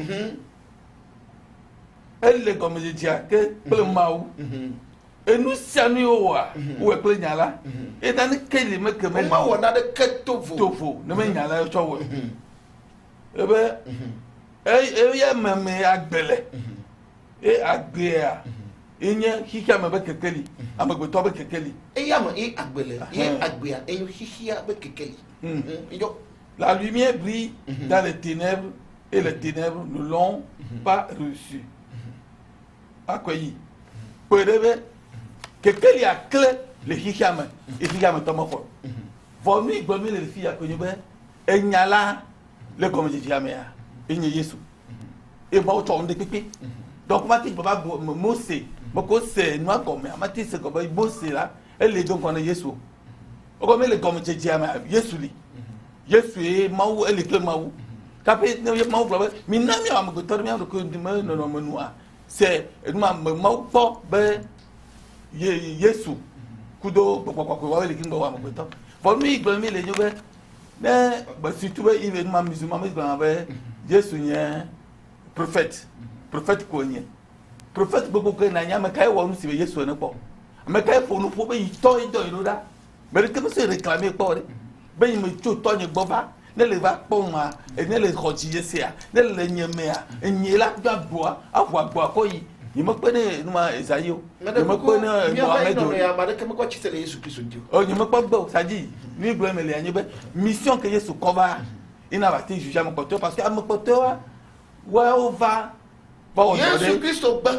Elle est comme je dis que le maou et nous sommes où est plein là et dans lequel il me que même on a de tofu ne me nyala yo chowo e be e ya meme agbele e agbea enye hika me be kekeli amagbe to be kekeli e ya me e agbele e agbea e hika be kekeli yo la lumière brille dans les ténèbres et les ténèbres ne l'ont pas reçu. Accueilli. Peut-être que quelqu'un a clé le hikame et hikame tomofo. Vonu gbomi le fi akonyo be enyala le comme je dis amea enye Yesu. E ba o to onde pepe. Donc mati baba Mose, boko se no agome amati se ko ba Mose la ele donc on Yesu. O ko me le comme je dis amea Yesu li. Yesu e mawu ele clé mawu. Kapé ne mawu baba minami amago tor mi amko ndima no menua. C'est mau be Yesu kudo kwa le kingo wa mbeto for me gbe mi le nyobe ne ba situ be ile ma musulman me gba be Yesu nye prophète ko nye prophète gbogbo ke na nya me kai wo nu si be Yesu ne po me kai fo nu fo be ito ino da me ke me se réclamer po re be me cho to nye gbo ba ne le va poma et ne le rojier sia ne le nyemea enyela gboa afwa gboa ko yi yimo pe ne numa Esayo yimo pe ne Mohamed ya ma de ke me ko chitele Yesu Kristo dio o yimo pe gbo saji ni gbo me le anyi be mission que Yesu cover ina ba ti juger mo poto parce que am poto wa over ba Yesu Kristo ba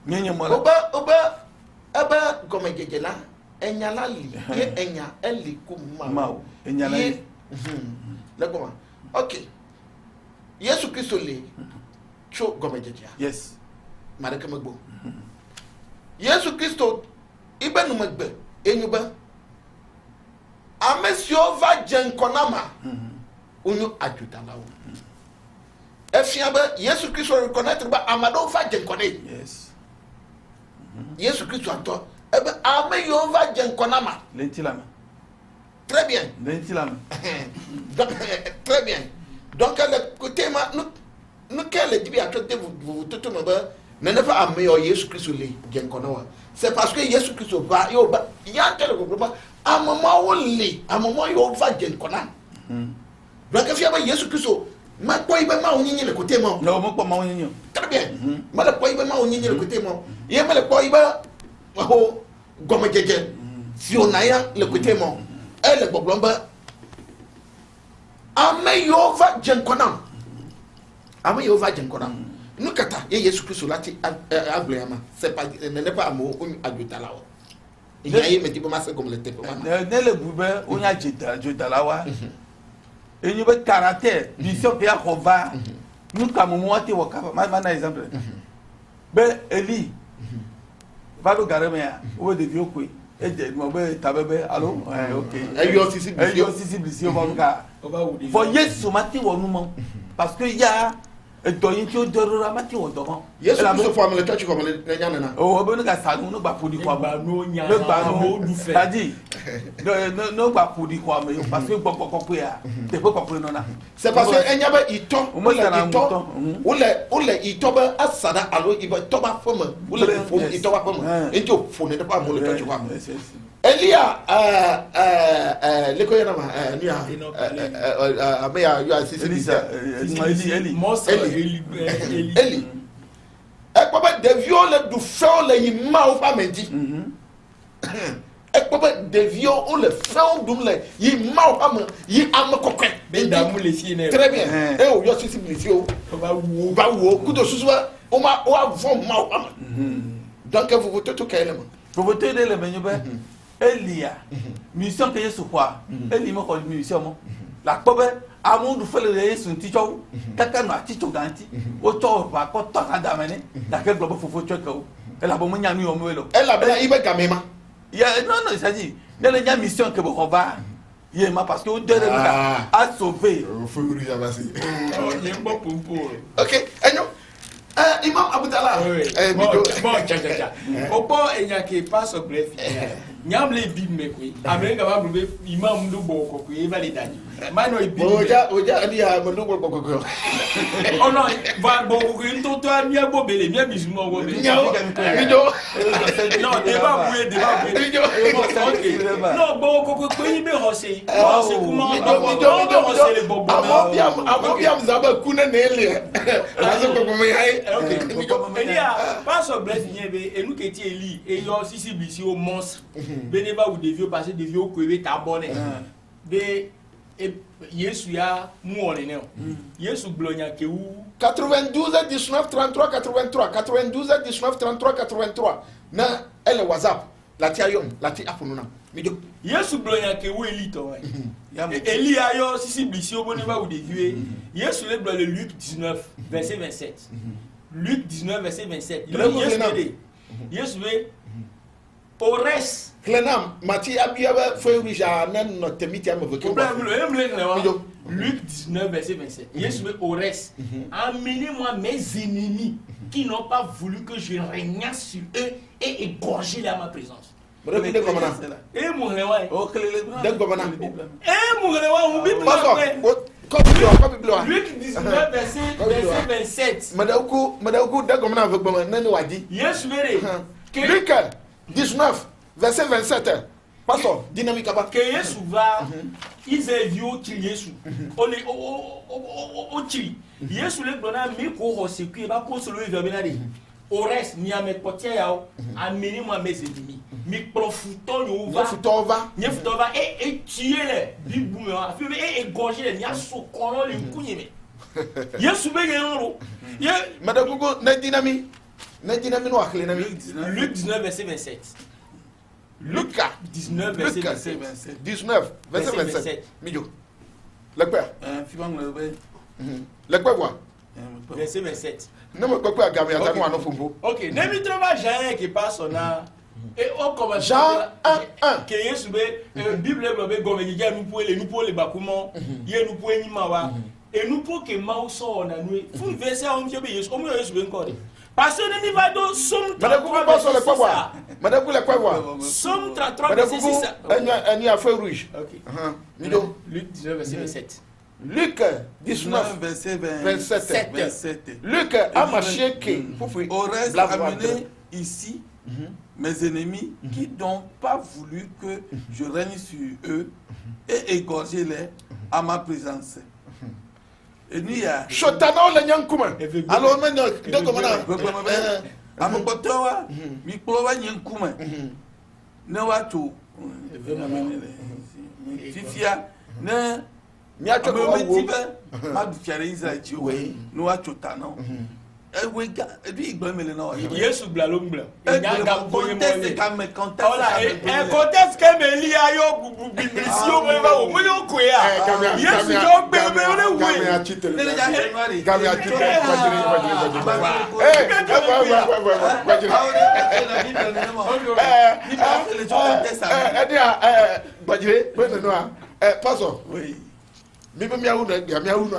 nyenye mo la oba aba comme jejela enyala li ye enya eli kuma enyala le comment ok Yesu Kristo le cho comme jeja yes maraka magbo Yesu Kristo ibe no magbe enyuba amesio va jenkonama onyu ajutalawo efia ba Yesu Kristo reconnect ba amado va jenkone yes Yesu Kristo anto ebe ame yo va jenkonama lentilama très bien lentilama très bien donc le côté ma nous quel dit à tout vous tout me ba ne pas ame yo Yesu Kristo le jenkonawa c'est parce que Yesu Kristo va yo ba ya tel ko ba amama woli amama yo va jenkona donc afia ba Yesu Kristo ma koy ba ma onyi le côté ma no mo ko ma onyi très bien ma le koy ba ma onyi le côté ma ye ma le koy ba ho goma jeje si on aya le côté mon elle gbogbomba ame yova jenkona ame yova jenkona nous kata ye Yesu Kristo lati agblema c'est pas ne pas amo on adutala o il y a me tipo ma se comme le tempo ne le bube on a jeta wa et nous be caractère vision que ya kova nous comme moi ti waka ma na exemple be Eli Vado garemea o de vieux kwe e mo be tabebe allo OK ayo sisi blisi o ba for Yesu mati wonu mo parce que ya edo yin ti o doro ra ma ti o do mo Yesu Kristo fo amele church ko amele nya na o obo ni ka sanu no gba podi kwa Gba no nya no gba na, no mo du fe. adi no gba podi kwa me parce que gbogbo pe ya te pe ko pe no na c'est parce que enya ba ito Omo sana muto. ole ito ba asada alo iba to ba foma ole fo ito ba foma enjo fo ne ba amele church ko amele Elia leko yana ma nia abeya you are sisi Eli Most Eli. Eli ekpaba devio le du feo le yima o famedi ekpaba devio o le feo dum le yima o fam yi am kokwe Ben da mu le fie na. très bien o yo sisi blisi o ba wo kudo susuba o ma o avon ma o fam donc vous votez tout kaele mo faut voter de le menyo be Elia mission que Yesu kwa Eli mo ko mission mo la pobe amundu fele Yesu ticho kaka no aticho ganti o to ba ko to kada mene da ke globo fofo choko e la bo mo nya mi o mo elo elle a bien ibe gamema ya non il s'agit de la nya mission que bo va ye ma parce que o de a sauver faut vous dire merci Ye mbo pompo. OK enyo Imam Abdallah Bon, cha. Opo enya ke pass of breath. Nyamle bi mekwe. Amerika ba brube imam ndo boko ko e vale dani. Mano e bi. oja ali ya mo ndo boko Oh non, va boko ko nto to amia bo bele, mia bizumo bo bele. Mijo Non, débat boué. OK. Non, boko ko yi be hosé. Hosé kuma. Amobiam zaba kuna nele. Azo ko mo yai. OK. Elia, pass of breath nyebe enu keti Eli e yo sisi bisi o monstre. Beneva ou devio passer devio kwebe ta bonne. De Yesu ya mu olene o. Yesu glonya ke ou 92 19 33 83 92 19 33 83 na ele WhatsApp la ti ayom la ti afununa mijo Yesu glonya ke ou Eli to. Eli ayo sisi bisi o boneva ou devio. Yesu le blo le Luc 19 verset 27. Luc 19 verset 27. Yesu ve au reste Clenam mati abiaba foi rija nan no temiti am voke Luc 19 verset 27. Yesu ve au reste amenez-moi mes ennemis qui n'ont pas voulu que je règne sur eux et égorger à ma présence. Et mourrewa. De gomana. Et mourrewa ou bible. Luc 19 verset 27. Madauku de gomana avec gomana nani wadi. Yesu ve Luc 19 verset 27. Pastor, dynamique aba. Que Yesu va, Isevio qui Yesu. On est au Chili. Yesu le donna mi ko hoseku ba ko solo verbenade. Au reste, ni a mes potiers yao, amenez-moi mes ennemis. Mi profuton yo va. Profuton va et tuer les biboume et égorger les nia sokono les kunyeme. Yesu be yero. Madauku na dynamique. Na dynamique no akle na mi. Luc 19 verset 27. Luc 19 verset 27. 19 verset 27. Mijo. Le quoi? Le quoi voir? Verset 27. Non mais quoi gamer attaque moi non fumbo. OK, ne trouve Jean qui passe là. Et on commence Jean 1 que Yesu be Bible be gomme gi nous pour les bakumo, ye nous pour ni mawa. Et nous pour que ma so na nous. Fu verset on je be Yesu, on Yesu be encore. Parce que nous va do somme 33 verset 6. Madame vous le quoi voir? Somme 33 verset 6. Ani a feu rouge. OK. Luc 19 verset 27. Luc 19 verset 27. Luc a marché qui au reste amené ici mes ennemis qui n'ont pas voulu que je règne sur eux et égorger-les à ma présence. Et nous y a Chotano le nyankuma. Alors maintenant de comment amokotowa mi klowa nyankuma. Na watu fifia na miacho ko wo ma du fiare Israel ti o no watu tano we ga bi igbamele na wa Yesu blalomble nyanga conteste kam conteste ola e conteste que Elia yo biblisi o me ba o mo yo ko ya Yesu yo gbe me o le we le ja January gamia chite pastor oui mi be mi awu na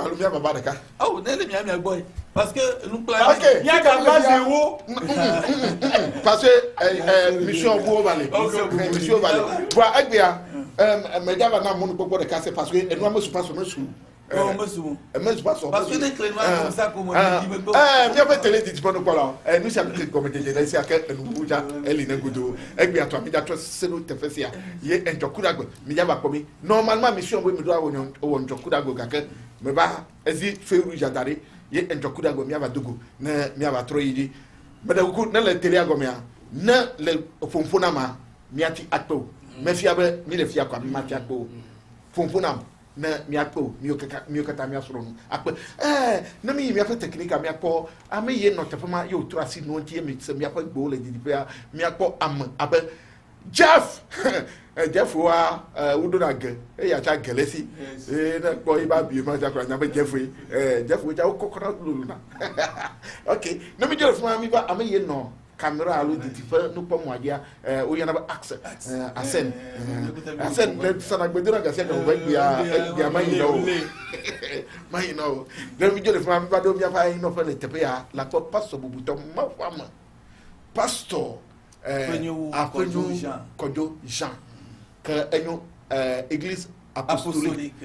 alu mi baba deka oh nele mi boy Parce que nous il y a qu'à pas zéro. Parce que mission vous valez. Mission valez. Voilà, avec bien. Mais d'abord na mon beaucoup de casser parce que et nous me suis pas sur me sous. Parce que des clés comme ça comme on dit me bien fait télé dit pas nous quoi là. Nous sommes comme des gens ici à que nous bouja elle ne goudou. Et bien toi, mi da toi c'est nous te faire il y a un jokurago. Mi ya ba komi. Normalement mission we me doit on jokurago kake. Me ba ezi feuru jadare. Il y a un jokurago mi ya ba dugu. Na mi ya ba troyidi. Me da ku na le télé agomia. Na le fonfona ma mi ati akpo. Me fiabe mi le fia kwa mi mati akpo. Fonfona na mi akpo mi okata mi asoro no akpo na mi fa technique mi akpo ame ye no tefama yo trasi no tie mi se mi akpo gbo le didi pa mi akpo am abe Jeff wa wudo na ge ya cha gelesi na ko iba bi ma cha kwa nya be Jeff we cha kokora lulu na okay na mi jere fuma mi ba ame ye no camera alu didi fa no po mo adia o yana ba accent le sana gbedura ga se ka o ya mai no na mi jere fuma mi ba do mi fa no fa le tepe ya la ko pastor bubuto ma fama pastor Kojo Jean que église apostolique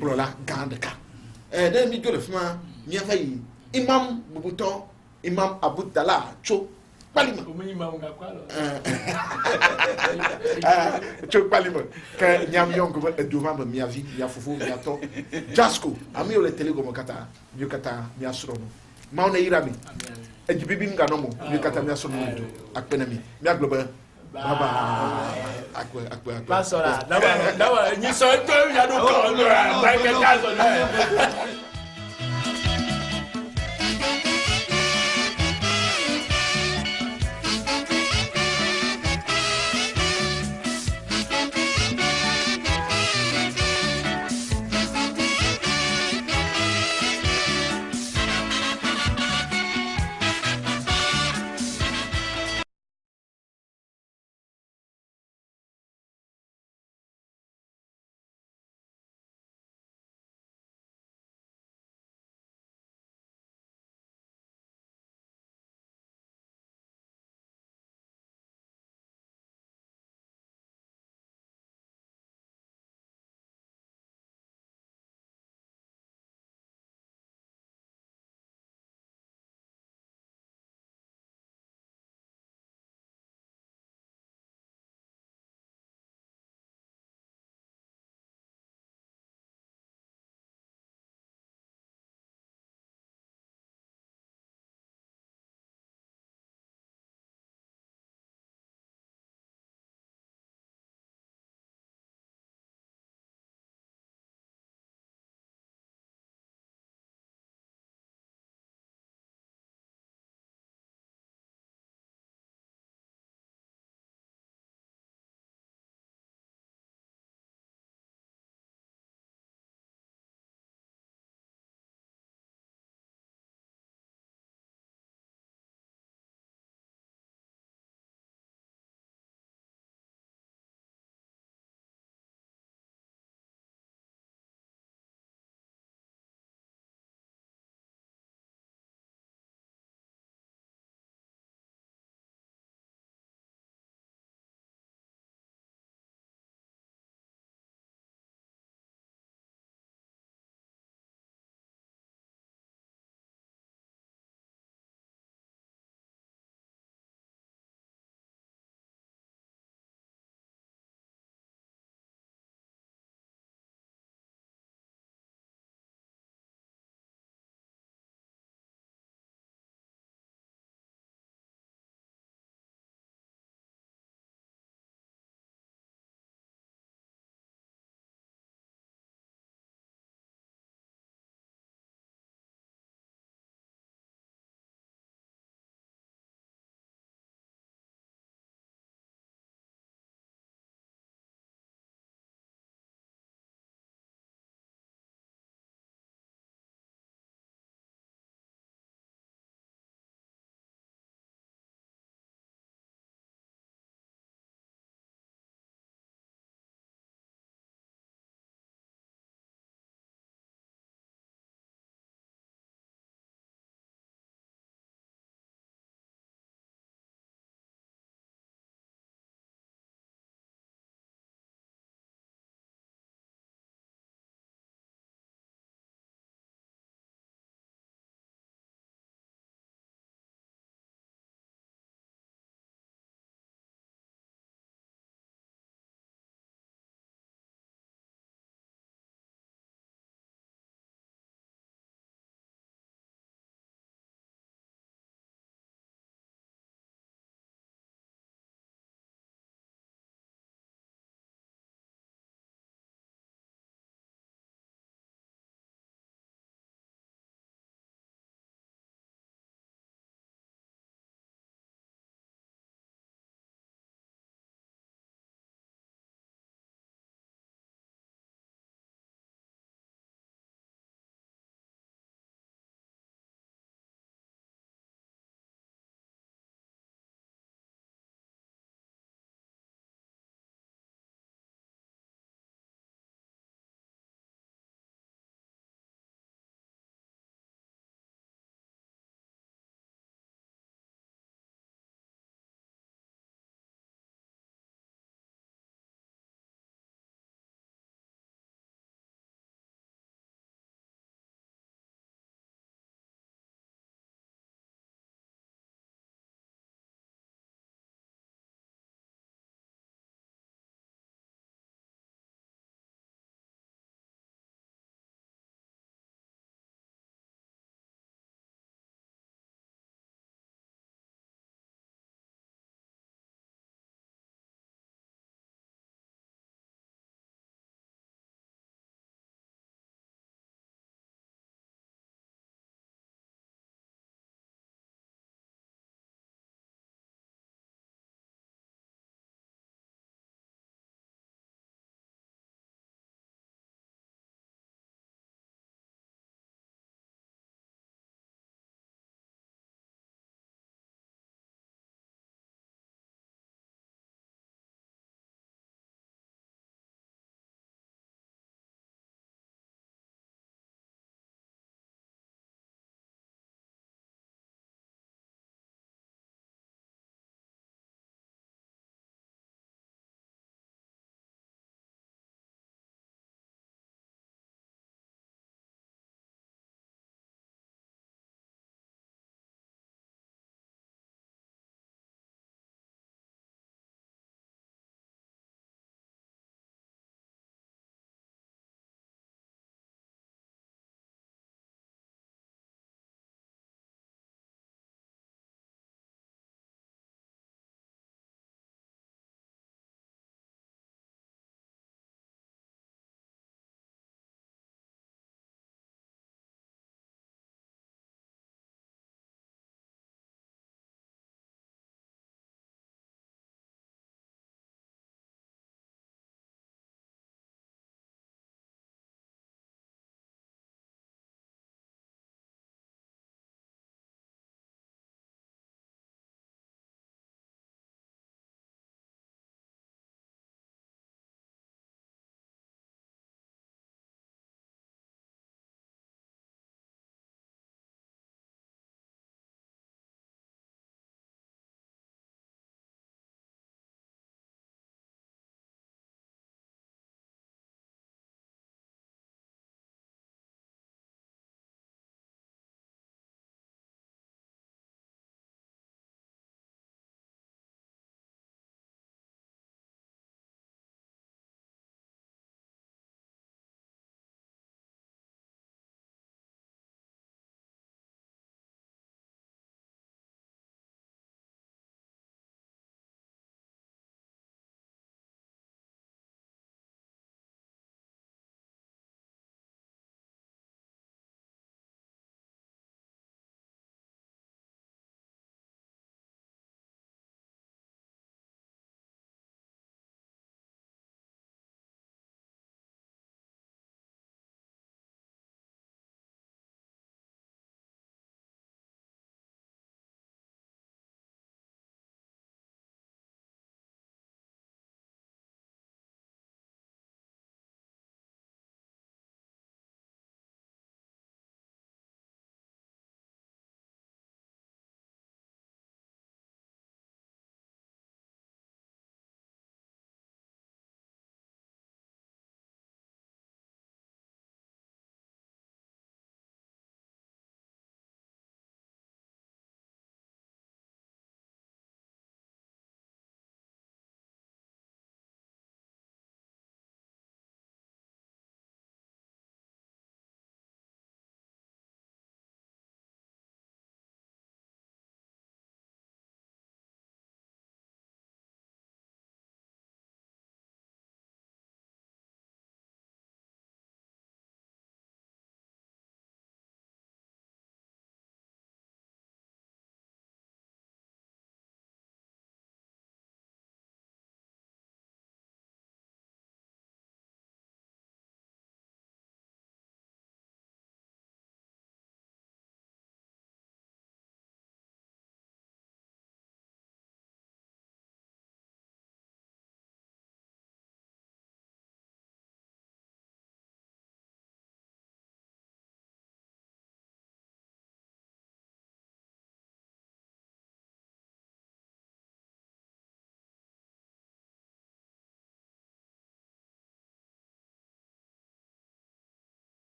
pour la grande cas de mi jole fuma mi fayi imam bubuton imam Abdallah cho palima imam ga kwa lo cho palima que nyam yongo ba devant mi avi ya fufu ya to jasko ami ole telegomo kata mi kata mi asrono mauna irami ejibibi ngano mo mi kata mi asrono akpenami mi agloba baba akwe pastora dawa ni so to ya do ko lo ba ke jaso